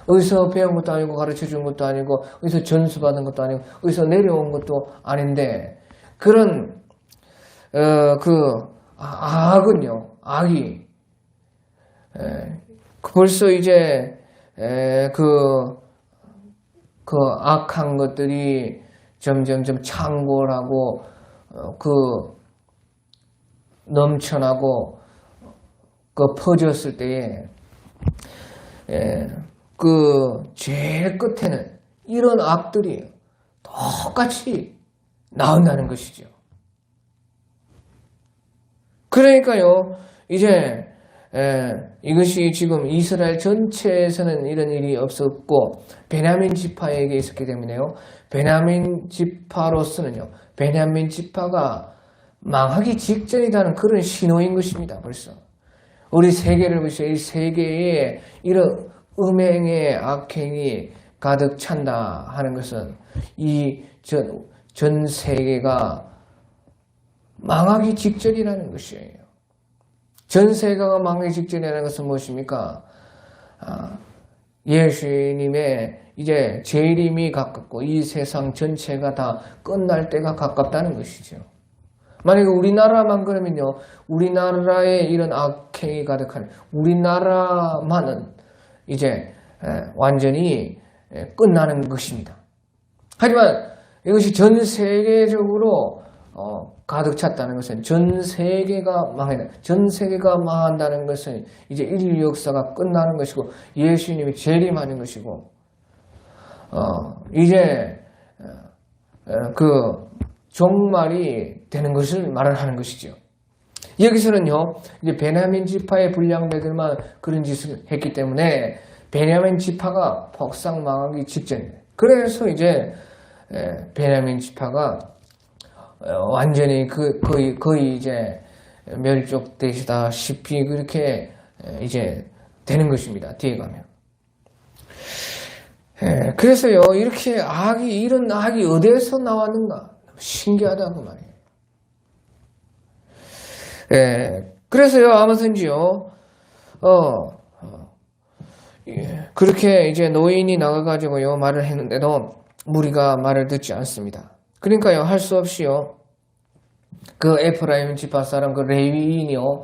어디서 배운 것도 아니고 가르쳐 준 것도 아니고 어디서 전수받은 것도 아니고 어디서 내려온 것도 아닌데 그런 악이 벌써 이제 그 악한 것들이 점점점 창궐하고 넘쳐나고 퍼졌을 때에 제일 끝에는 이런 악들이 똑같이 나온다는 것이죠. 그러니까요, 이제 이것이 지금 이스라엘 전체에서는 이런 일이 없었고 베냐민 지파에게 있었기 때문에요. 베냐민 지파로서는요, 베냐민 지파가 망하기 직전이라는 그런 신호인 것입니다. 벌써 우리 세계를 보시오. 이 세계에 이런 음행의 악행이 가득 찬다 하는 것은 이 전 세계가 망하기 직전이라는 것이에요. 전 세계가 망하기 직전이라는 것은 무엇입니까? 예수님의 이제 재림이 가깝고 이 세상 전체가 다 끝날 때가 가깝다는 것이죠. 만약에 우리나라만 그러면요, 우리나라에 이런 악행이 가득한 우리나라만은 이제 완전히 끝나는 것입니다. 하지만 이것이 전 세계적으로 가득 찼다는 것은 전 세계가 망한다는 것은 이제 인류 역사가 끝나는 것이고 예수님이 재림하는 것이고 이제 그 종말이 되는 것을 말을 하는 것이죠. 여기서는요, 이제 베냐민 지파의 불량배들만 그런 짓을 했기 때문에 베냐민 지파가 폭삭 망하기 직전이에요. 그래서 이제 베냐민 지파가 완전히 거의 이제 멸족되시다시피 그렇게 이제 되는 것입니다. 뒤에 가면. 그래서요, 이렇게 이런 악이 어디에서 나왔는가? 신기하다고 말이에요. 그래서요, 아무튼지요, 그렇게 이제 노인이 나가가지고요, 말을 했는데도 무리가 말을 듣지 않습니다. 그러니까요, 할 수 없이요, 그 에프라임 지파 사람, 그 레위인이요,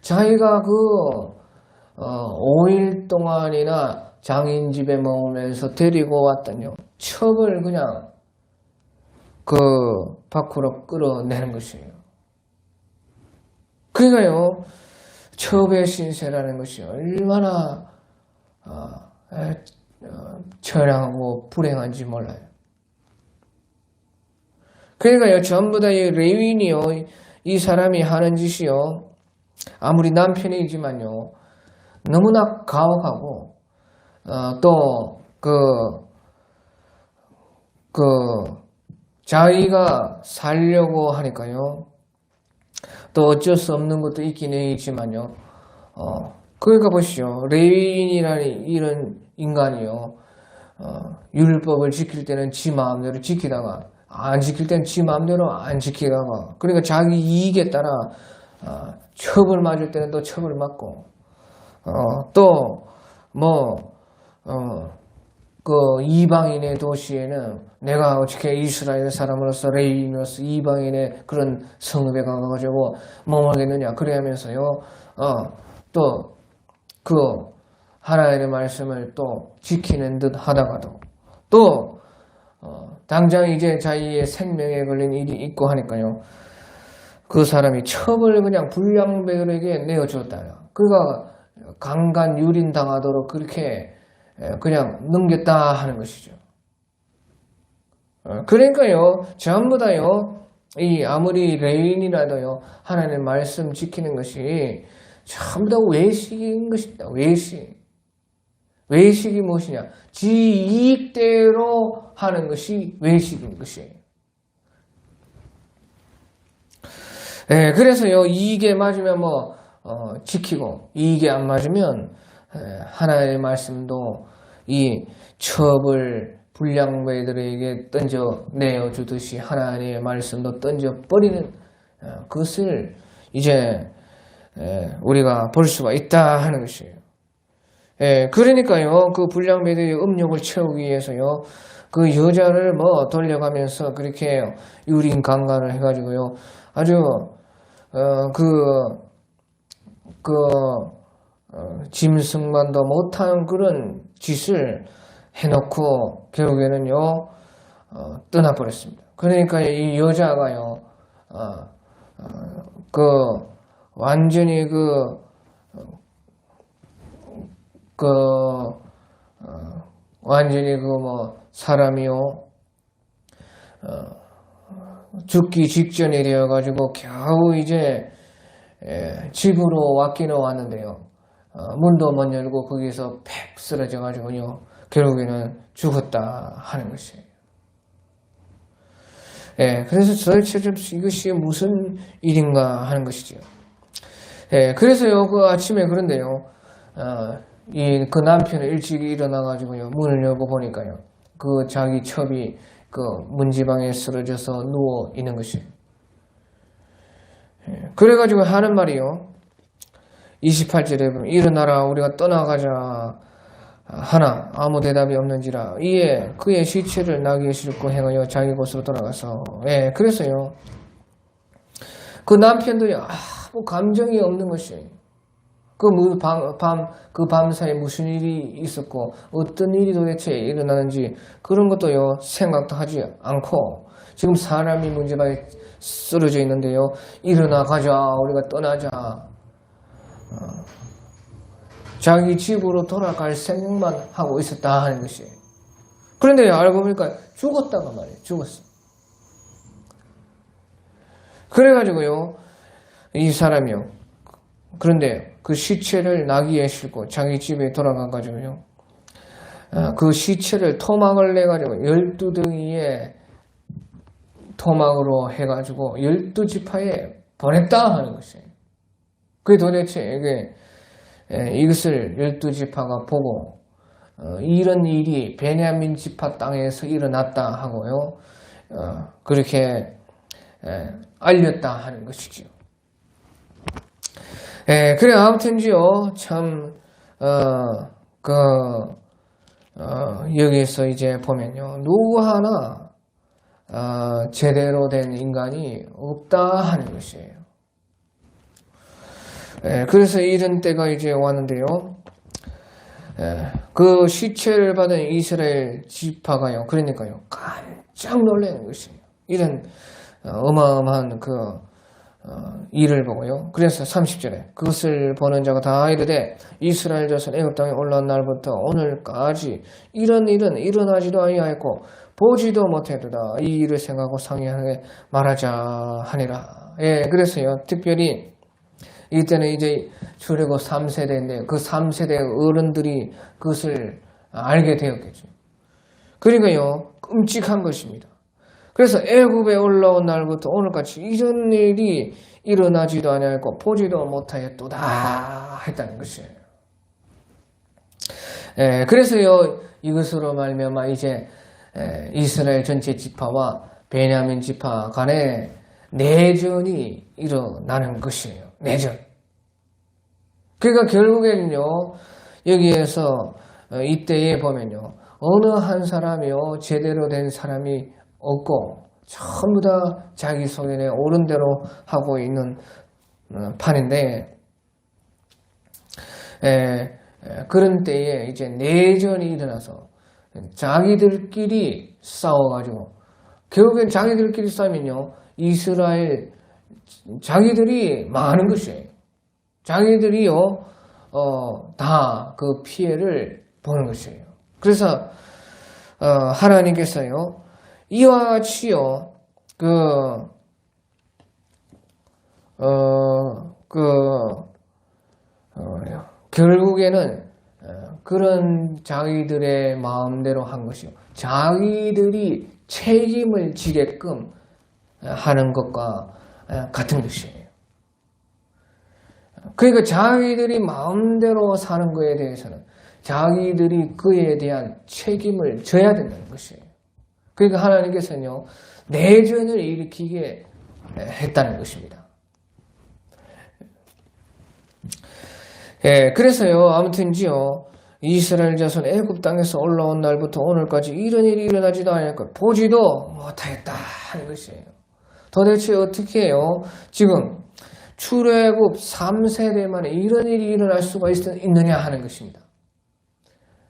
자기가 5일 동안이나 장인 집에 머물면서 데리고 왔더니요, 첩을 그냥 밖으로 끌어내는 것이에요. 그러니까요, 첩의 신세라는 것이 얼마나 처량하고 불행한지 몰라요. 그러니까요, 전부 다 이 레위인이요, 이 사람이 하는 짓이요, 아무리 남편이지만요, 너무나 가혹하고, 또, 자기가 살려고 하니까요, 또 어쩔 수 없는 것도 있기는 있지만요, 그러니까 보시죠. 레위인이라는 이런 인간이요, 율법을 지킬 때는 지 마음대로 지키다가, 안 지킬 때는 지 마음대로 안 지키다가, 그러니까 자기 이익에 따라 첩을 맞을 때는 또 첩을 맞고, 이방인의 도시에는 내가 어떻게 이스라엘 사람으로서 레위인으로서 이방인의 그런 성읍에 가가지고 머물겠느냐, 그래 하면서요, 또 하나님의 말씀을 또 지키는 듯 하다가도 또 당장 이제 자기의 생명에 걸린 일이 있고 하니까요, 그 사람이 첩을 그냥 불량배들에게 내어주었다. 그가 강간 유린당하도록 그렇게 그냥 넘겼다 하는 것이죠. 그러니까요, 전부 다요, 아무리 레인이라도요, 하나님의 말씀 지키는 것이 전부 다 외식인 것입니다. 외식. 외식이 무엇이냐? 지 이익대로 하는 것이 외식인 것이에요. 그래서요, 이익에 맞으면 지키고, 이익에 안 맞으면, 하나님의 말씀도 이 첩을 불량배들에게 내어주듯이 하나님의 말씀도 던져버리는 그것을 이제 우리가 볼 수가 있다 하는 것이에요. 그러니까요, 그 불량배들의 음욕을 채우기 위해서요, 그 여자를 돌려가면서 그렇게 유린 강간을 해가지고요, 아주 짐승만도 못하는 그런 짓을 해놓고 결국에는요 떠나버렸습니다. 그러니까 이 여자가요 완전히 완전히 사람이요 죽기 직전이 되어가지고 겨우 이제 집으로 왔기는 왔는데요. 문도 못 열고 거기서 팩 쓰러져가지고요. 결국에는 죽었다 하는 것이에요. 그래서 도대체 이것이 무슨 일인가 하는 것이죠. 그래서요, 그 아침에 그런데요, 그 남편은 일찍 일어나가지고요, 문을 열고 보니까요, 그 자기 첩이 그 문지방에 쓰러져서 누워 있는 것이에요. 그래가지고 하는 말이요, 28절에 보면 일어나라 우리가 떠나가자 하나 아무 대답이 없는지라 이에 그의 시체를 나귀에 싣고 행하여 자기 곳으로 돌아가서 그래서요 그 남편도요 아무 감정이 없는 것이에요. 그 밤사이에 무슨 일이 있었고 어떤 일이 도대체 일어나는지 그런 것도요 생각도 하지 않고 지금 사람이 문제방에 쓰러져 있는데요 일어나 가자 우리가 떠나자 자기 집으로 돌아갈 생각만 하고 있었다 하는 것이에요. 그런데 알고 보니까 죽었다가 말이에요. 죽었어. 그래가지고요 이 사람이요 그런데 그 시체를 나귀에 싣고 자기 집에 돌아가가지고요 그 시체를 토막을 내가지고 12덩이에 토막으로 해가지고 12지파에 보냈다 하는 것이에요. 그게 도대체 이것을 12지파가 보고 이런 일이 베냐민 지파 땅에서 일어났다 하고요 그렇게 알렸다 하는 것이죠. 그래 아무튼지요 참 여기에서 이제 보면요 누구 하나 제대로 된 인간이 없다 하는 것이에요. 그래서 이런 때가 이제 왔는데요. 그 시체를 받은 이스라엘 지파가요. 그러니까요. 깜짝 놀라는 것이에요. 이런 어마어마한 일을 보고요. 그래서 30절에 그것을 보는 자가 다 이르되 이스라엘 자손 애굽 땅에 올라온 날부터 오늘까지 이런 일은 일어나지도 아니하였고 보지도 못해도다. 이 일을 생각하고 상의하게 말하자 하니라. 그래서요. 특별히 이때는 이제 출애굽 3세대인데 그 3세대 어른들이 그것을 알게 되었겠죠. 그러니까요 끔찍한 것입니다. 그래서 애굽에 올라온 날부터 오늘까지 이런 일이 일어나지도 아니하고 보지도 못하였도다 했다는 것이에요. 그래서요 이것으로 말미암아 이제 이스라엘 전체 지파와 베냐민 지파 간에 내전이 일어나는 것이에요. 내전. 그러니까 결국에는요 여기에서 이때에 보면요 어느 한 사람이요 제대로 된 사람이 없고 전부 다 자기 소견에 옳은 대로 하고 있는 판인데 그런 때에 이제 내전이 일어나서 자기들끼리 싸워가지고 결국엔 자기들끼리 싸우면요 이스라엘 자기들이 망하는 것이에요. 자기들이요, 다 그 피해를 보는 것이에요. 그래서, 하나님께서요, 이와 같이요, 결국에는 그런 자기들의 마음대로 한 것이요. 자기들이 책임을 지게끔 하는 것과 같은 것이에요. 그러니까 자기들이 마음대로 사는 것에 대해서는 자기들이 그에 대한 책임을 져야 된다는 것이에요. 그러니까 하나님께서는요, 내전을 일으키게 했다는 것입니다. 예, 그래서요, 아무튼지요, 이스라엘 자손 애굽 땅에서 올라온 날부터 오늘까지 이런 일이 일어나지도 않으니까 보지도 못하겠다 하는 것이에요. 도대체 어떻게 해요? 지금 출애굽 3세대 만에 이런 일이 일어날 수가 있느냐 하는 것입니다.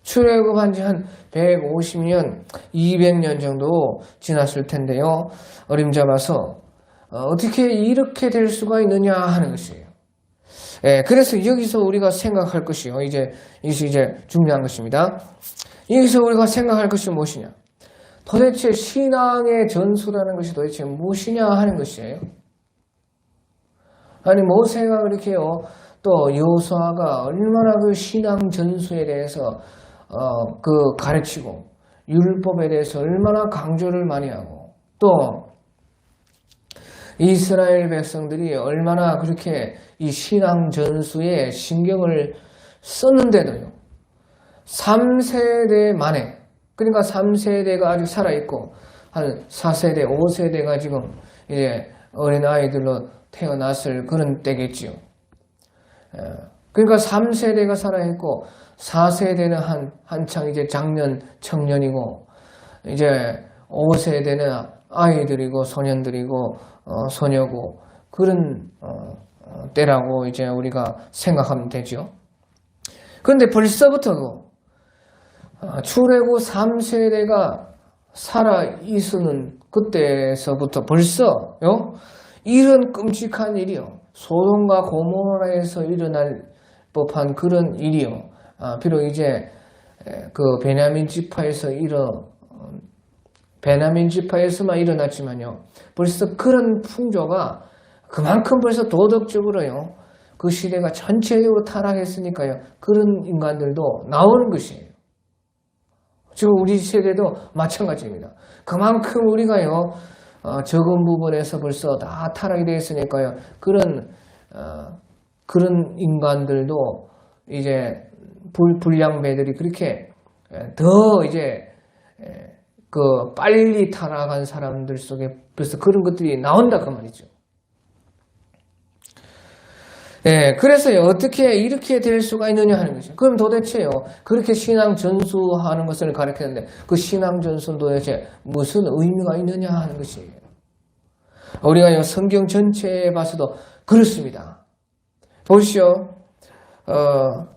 출애굽한 지 한 150년, 200년 정도 지났을 텐데요. 어림잡아서 어떻게 이렇게 될 수가 있느냐 하는 것이에요. 예, 그래서 여기서 우리가 생각할 것이요. 이제 중요한 것입니다. 여기서 우리가 생각할 것이 무엇이냐? 도대체 신앙의 전수라는 것이 도대체 무엇이냐 하는 것이에요. 아니, 모세가 그렇게요. 또 여호수아가 얼마나 그 신앙 전수에 대해서 가르치고 율법에 대해서 얼마나 강조를 많이 하고 또 이스라엘 백성들이 얼마나 그렇게 이 신앙 전수에 신경을 썼는데도요. 3세대 만에, 그러니까 3세대가 아직 살아있고 한 4세대, 5세대가 지금 이제 어린아이들로 태어났을 그런 때겠지요. 그러니까 3세대가 살아있고 4세대는 한창 이제 장년, 청년이고 이제 5세대는 아이들이고 소년들이고 소녀고 그런 때라고 이제 우리가 생각하면 되죠. 그런데 벌써부터 출애굽 3세대가 살아있는 그때서부터 벌써요 이런 끔찍한 일이요. 소돔과 고모라에서 일어날 법한 그런 일이요. 비록 이제 그 베냐민 지파에서만 일어났지만요. 벌써 그런 풍조가 그만큼 벌써 도덕적으로요. 그 시대가 전체적으로 타락했으니까요. 그런 인간들도 나오는 것이에요. 지금 우리 세대도 마찬가지입니다. 그만큼 우리가요. 적은 부분에서 벌써 다 타락이 되어 있으니까요. 그런 인간들도 이제 불량배들이 그렇게 더 이제 빨리 타락한 사람들 속에 벌써 그런 것들이 나온다 그 말이죠. 예, 그래서요, 어떻게 이렇게 될 수가 있느냐 하는 것이죠. 그럼 도대체요, 그렇게 신앙 전수하는 것을 가르쳤는데, 그 신앙 전수는 도대체 무슨 의미가 있느냐 하는 것이에요. 우리가 성경 전체에 봐서도 그렇습니다. 보시오,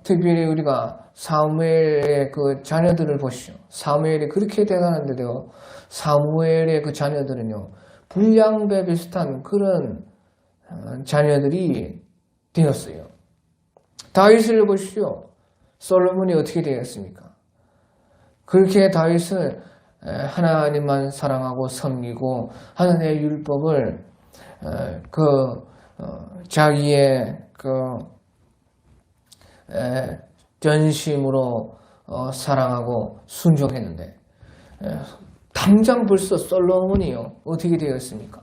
특별히 우리가 사무엘의 그 자녀들을 보시오. 사무엘이 그렇게 대단한데도, 사무엘의 그 자녀들은요, 불량배 비슷한 그런 자녀들이 되었어요. 다윗을 보시오. 솔로몬이 어떻게 되었습니까? 그렇게 다윗은 하나님만 사랑하고 섬기고 하나님의 율법을 자기의 전심으로 사랑하고 순종했는데 당장 벌써 솔로몬이요 어떻게 되었습니까?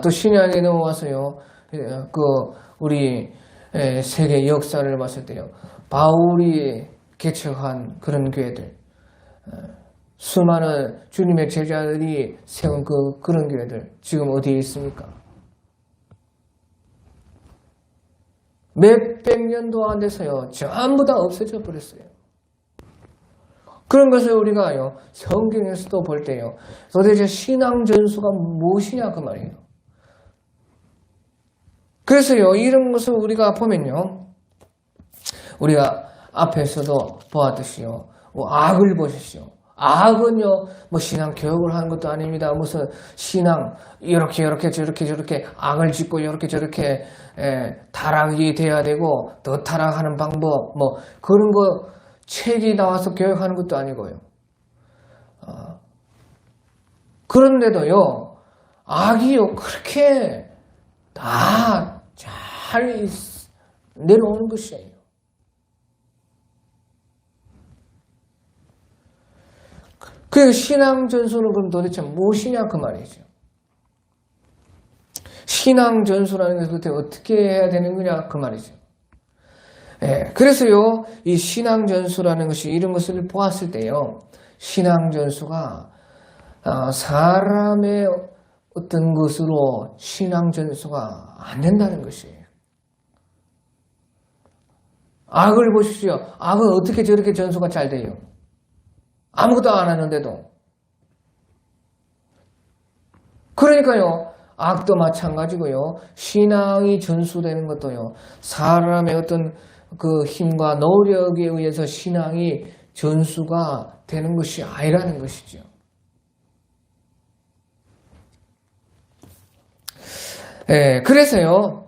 또 신약에 넘어와서요 우리 세계 역사를 봤을 때요 바울이 개척한 그런 교회들 수많은 주님의 제자들이 세운 그런 교회들 지금 어디에 있습니까? 몇백 년도 안 돼서요 전부 다 없어져 버렸어요. 그런 것을 우리가요 성경에서도 볼 때요 도대체 신앙 전수가 무엇이냐 그 말이에요. 그래서요 이런 것을 우리가 보면요 우리가 앞에서도 보았듯이요 악을 보십시오. 악은요, 뭐 신앙 교육을 하는 것도 아닙니다. 무슨 신앙 이렇게 저렇게 악을 짓고 이렇게 저렇게 타락이 돼야 되고 더 타락하는 방법 뭐 그런 거 책이 나와서 교육하는 것도 아니고요. 그런데도요, 악이요 그렇게 다 잘 내려오는 것이에요. 그 신앙 전수는 그럼 도대체 무엇이냐 그 말이죠. 신앙 전수라는 것을 도대체 어떻게 해야 되는 거냐 그 말이죠. 그래서요, 이 신앙 전수라는 것이 이런 것을 보았을 때요, 신앙 전수가 사람의 어떤 것으로 신앙 전수가 안 된다는 것이에요. 악을 보십시오. 악은 어떻게 저렇게 전수가 잘 돼요? 아무것도 안 하는데도. 그러니까요, 악도 마찬가지고요, 신앙이 전수되는 것도요, 사람의 어떤 그 힘과 노력에 의해서 신앙이 전수가 되는 것이 아니라는 것이죠. 그래서요,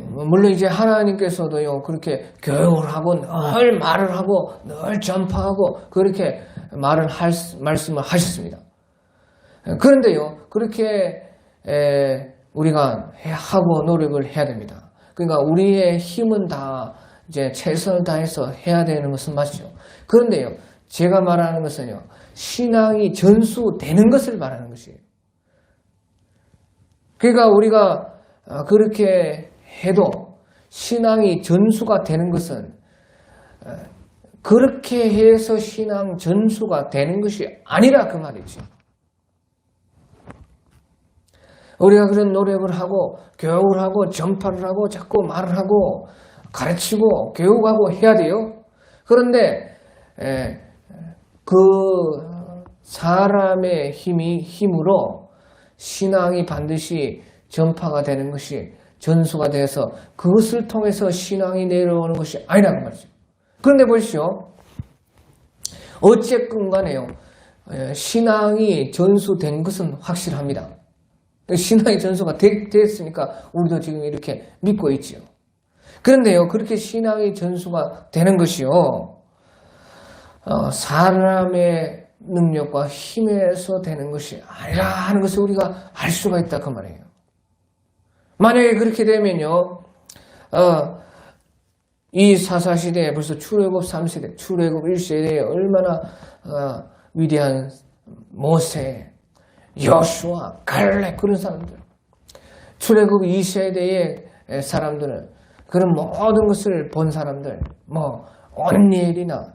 물론 이제 하나님께서도요, 그렇게 교육을 하고 늘 말을 하고 늘 전파하고 그렇게 말씀을 하셨습니다. 그런데요, 그렇게 우리가 하고 노력을 해야 됩니다. 그러니까 우리의 힘은 다 이제 최선을 다해서 해야 되는 것은 맞죠. 그런데요, 제가 말하는 것은요, 신앙이 전수되는 것을 말하는 것이에요. 그러니까 우리가 그렇게 해도 신앙이 전수가 되는 것은 그렇게 해서 신앙 전수가 되는 것이 아니라 그 말이죠. 우리가 그런 노력을 하고 교육을 하고 전파를 하고 자꾸 말을 하고 가르치고 교육하고 해야 돼요. 그런데 그 사람의 힘으로 신앙이 반드시 전파가 되는 것이 전수가 돼서 그것을 통해서 신앙이 내려오는 것이 아니라는 말이죠. 그런데 보십시오. 어쨌건 간에요, 신앙이 전수된 것은 확실합니다. 신앙의 전수가 됐으니까 우리도 지금 이렇게 믿고 있지요. 그런데요, 그렇게 신앙의 전수가 되는 것이요, 사람의 능력과 힘에서 되는 것이 아니라 하는 것을 우리가 알 수가 있다 그 말이에요. 만약에 그렇게 되면요, 이 사사시대에 벌써 출애굽 3세대, 출애굽 1세대에 얼마나 위대한 모세, 여수아, 갈렙 그런 사람들, 출애굽 2세대의 사람들은 그런 모든 것을 본 사람들, 뭐 온니엘이나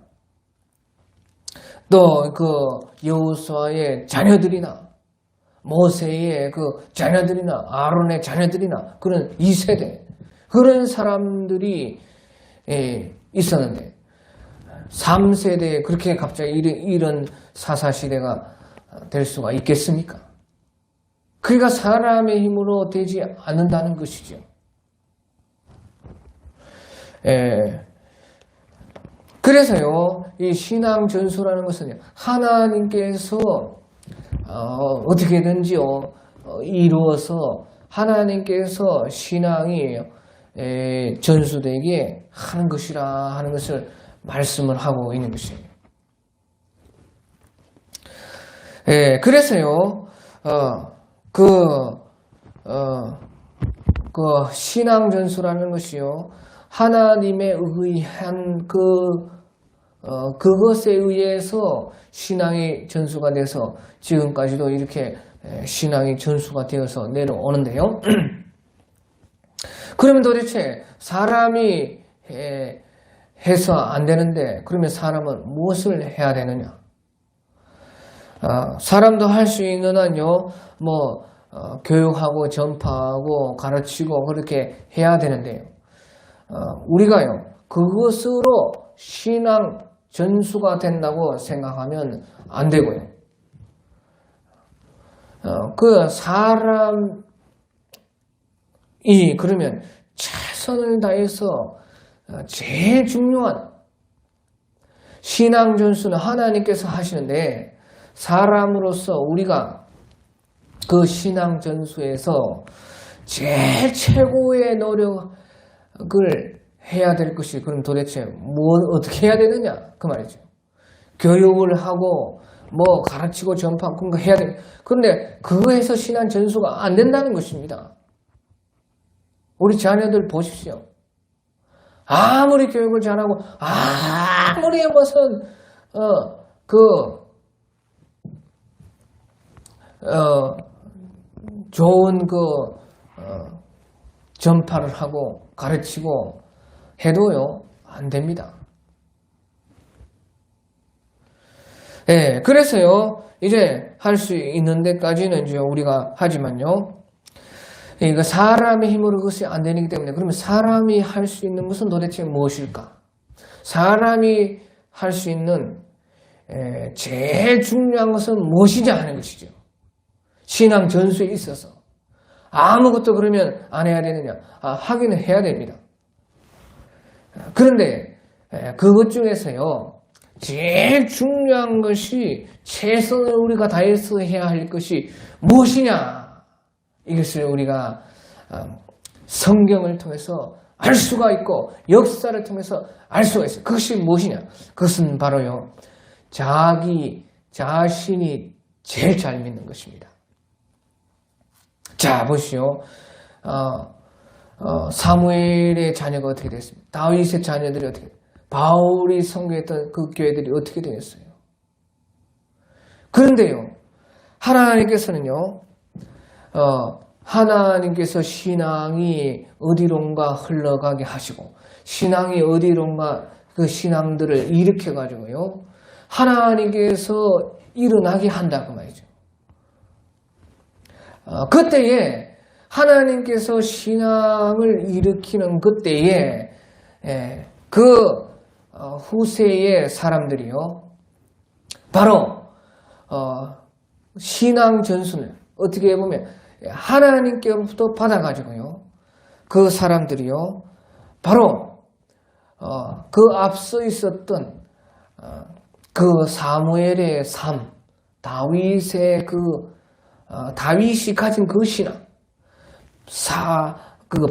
또 그 여호수아의 자녀들이나 모세의 그 자녀들이나 아론의 자녀들이나 그런 2세대 그런 사람들이 있었는데 3세대에 그렇게 갑자기 이런 사사시대가 될 수가 있겠습니까? 그러니까 사람의 힘으로 되지 않는다는 것이죠. 그래서요, 이 신앙 전수라는 것은 하나님께서 어떻게든지요 이루어서 하나님께서 신앙이 전수되게 하는 것이라 하는 것을 말씀을 하고 있는 것이에요. 그래서요, 그 신앙 전수라는 것이요, 하나님에 의한 그것에 의해서 신앙이 전수가 돼서 지금까지도 이렇게 신앙이 전수가 되어서 내려오는데요. 그러면 도대체 사람이 해서 안 되는데 그러면 사람은 무엇을 해야 되느냐? 사람도 할 수 있는 한요, 교육하고 전파하고 가르치고 그렇게 해야 되는데요. 우리가요, 그것으로 신앙 전수가 된다고 생각하면 안 되고요. 그 사람이 그러면 최선을 다해서 제일 중요한 신앙 전수는 하나님께서 하시는데 사람으로서 우리가 그 신앙 전수에서 제일 최고의 노력을 해야 될 것이 그럼 도대체 어떻게 해야 되느냐 그 말이죠. 교육을 하고 뭐 가르치고 전파하고 그런 거 해야 돼. 그런데 그거에서 신앙 전수가 안 된다는 것입니다. 우리 자녀들 보십시오. 아무리 교육을 잘하고 아무리 무슨 좋은 전파를 하고 가르치고 해도요 안 됩니다. 예, 그래서요 이제 할 수 있는 데까지는 이제 우리가 하지만요. 그러니까 사람의 힘으로 그것이 안 되기 때문에 그러면 사람이 할 수 있는 것은 도대체 무엇일까? 사람이 할 수 있는 제일 중요한 것은 무엇이냐 하는 것이죠. 신앙 전수에 있어서 아무것도 그러면 안 해야 되느냐? 하기는 해야 됩니다. 그런데 그것 중에서요 제일 중요한 것이 최선을 우리가 다해서 해야 할 것이 무엇이냐? 이것을 우리가 성경을 통해서 알 수가 있고 역사를 통해서 알 수가 있어요. 그것이 무엇이냐? 그것은 바로요 자기 자신이 제일 잘 믿는 것입니다. 자 보시오. 사무엘의 자녀가 어떻게 됐습니까? 다윗의 자녀들이 어떻게 됐습니까? 바울이 선교했던 그 교회들이 어떻게 되었어요? 그런데요 하나님께서는요 하나님께서 신앙이 어디론가 흘러가게 하시고 신앙이 어디론가 그 신앙들을 일으켜 가지고요 하나님께서 일어나게 한다 그 말이죠. 그때에 하나님께서 신앙을 일으키는 그때에 후세의 사람들이요 바로 신앙 전수를 어떻게 보면 하나님께로부터 받아가지고요 그 사람들이요 바로 그 앞서 있었던 그 사무엘의 삶, 다윗의 다윗이 가진 그 신앙,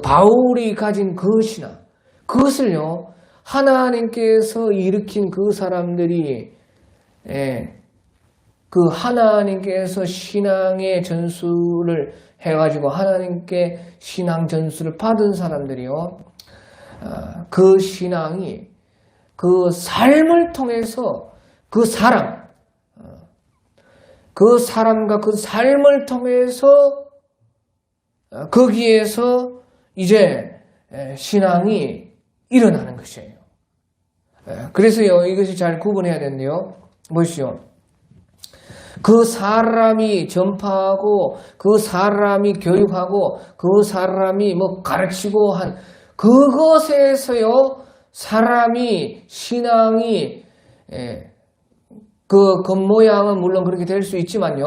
바울이 가진 그 신앙, 그것을요 하나님께서 일으킨 그 사람들이 그 하나님께서 신앙의 전수를 해가지고 하나님께 신앙 전수를 받은 사람들이요 그 신앙이 그 삶을 통해서 그 사람과 그 삶을 통해서 거기에서 이제 신앙이 일어나는 것이에요. 그래서요 이것이 잘 구분해야 되는데요. 보시오. 그 사람이 전파하고 그 사람이 교육하고 그 사람이 뭐 가르치고 한 그것에서요 사람이 신앙이 그 겉모양은 물론 그렇게 될 수 있지만요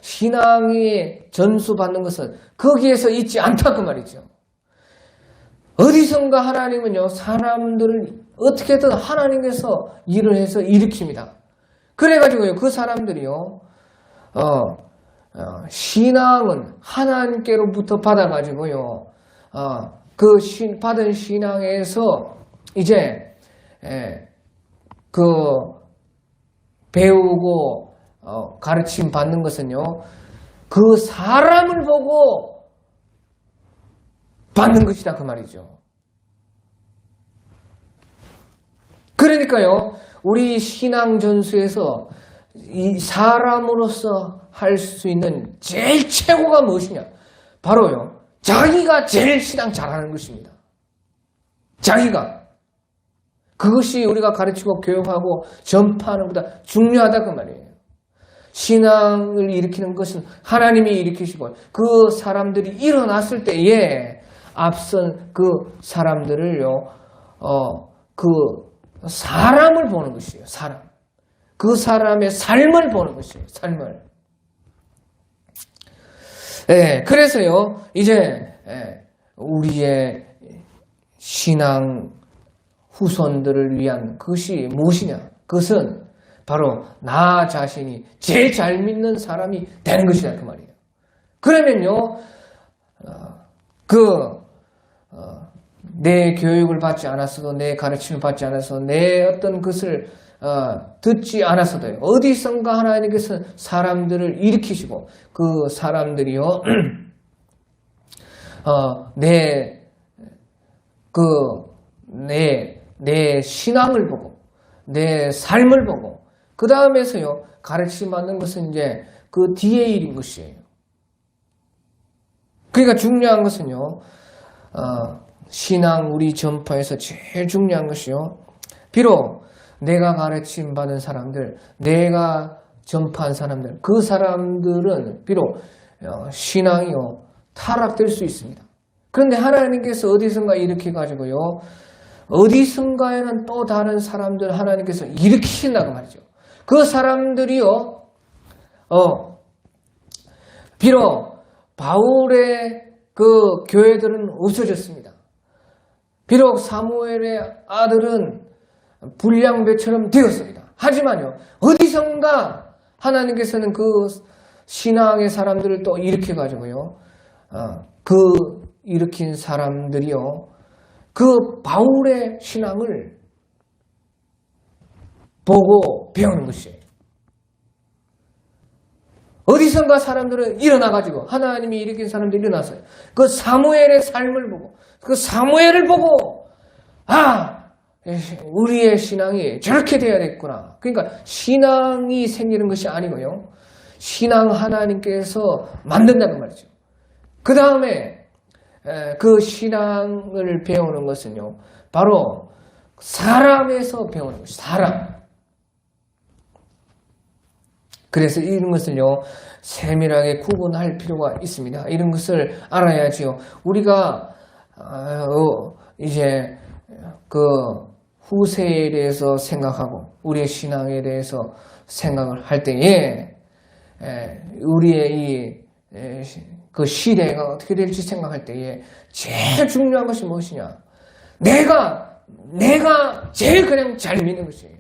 신앙이 전수받는 것은 거기에서 있지 않다 그 말이죠. 어디선가 하나님은요 사람들을 어떻게든 하나님께서 일을 해서 일으킵니다. 그래가지고요 그 사람들이요 신앙은 하나님께로부터 받아가지고요 받은 신앙에서 이제 배우고 가르침 받는 것은요 그 사람을 보고 받는 것이다 그 말이죠. 그러니까요 우리 신앙 전수에서 이 사람으로서 할 수 있는 제일 최고가 무엇이냐? 바로요 자기가 제일 신앙 잘하는 것입니다. 자기가 그것이 우리가 가르치고 교육하고 전파하는 것보다 중요하다 그 말이에요. 신앙을 일으키는 것은 하나님이 일으키시고 그 사람들이 일어났을 때에 앞선 그 사람들을요 그 사람을 보는 것이에요. 그 사람의 삶을 보는 것이에요. 삶을. 그래서요 이제 우리의 신앙 후손들을 위한 그것이 무엇이냐? 그것은 바로 나 자신이 제일 잘 믿는 사람이 되는 것이다 그 말이에요. 그러면요, 내 교육을 받지 않았어도, 내 가르침을 받지 않아서, 내 어떤 것을 듣지 않았어도요, 어디선가 하나님께서 사람들을 일으키시고 그 사람들이요 내 신앙을 보고 내 삶을 보고 그 다음에서요 가르침 받는 것은 이제 그 뒤에 일인 것이에요. 그러니까 중요한 것은요, 신앙 우리 전파에서 제일 중요한 것이요, 비록 내가 가르침 받은 사람들, 내가 전파한 사람들, 그 사람들은 비록 신앙이요 타락될 수 있습니다. 그런데 하나님께서 어디선가 일으켜 가지고요, 어디선가에는 또 다른 사람들 하나님께서 일으키신다고 말이죠. 그 사람들이요, 비록 바울의 그 교회들은 없어졌습니다. 비록 사무엘의 아들은 불량배처럼 되었습니다. 하지만요, 어디선가 하나님께서는 그 신앙의 사람들을 또 일으켜가지고요, 그 일으킨 사람들이요, 그 바울의 신앙을 보고 배우는 것이에요. 어디선가 사람들은 일어나가지고, 하나님이 일으킨 사람들이 일어났어요. 그 사무엘의 삶을 보고, 그 사무엘을 보고, 우리의 신앙이 저렇게 돼야겠구나. 그러니까 신앙이 생기는 것이 아니고요, 신앙 하나님께서 만든다는 말이죠. 그 다음에 그 신앙을 배우는 것은요, 바로 사람에서 배우는 것이 사람. 그래서 이런 것을요 세밀하게 구분할 필요가 있습니다. 이런 것을 알아야지요. 우리가 이제 그 후세에 대해서 생각하고 우리의 신앙에 대해서 생각을 할 때에 우리의 그 시대가 어떻게 될지 생각할 때에 제일 중요한 것이 무엇이냐? 내가 제일 그냥 잘 믿는 것이에요.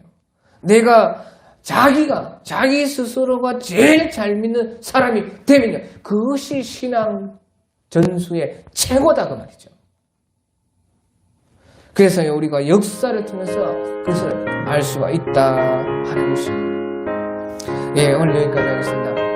자기 스스로가 제일 잘 믿는 사람이 되면요, 그것이 신앙 전수의 최고다 그 말이죠. 그래서 우리가 역사를 통해서 그것을 알 수가 있다 하는 것입니다. 오늘 여기까지 하겠습니다.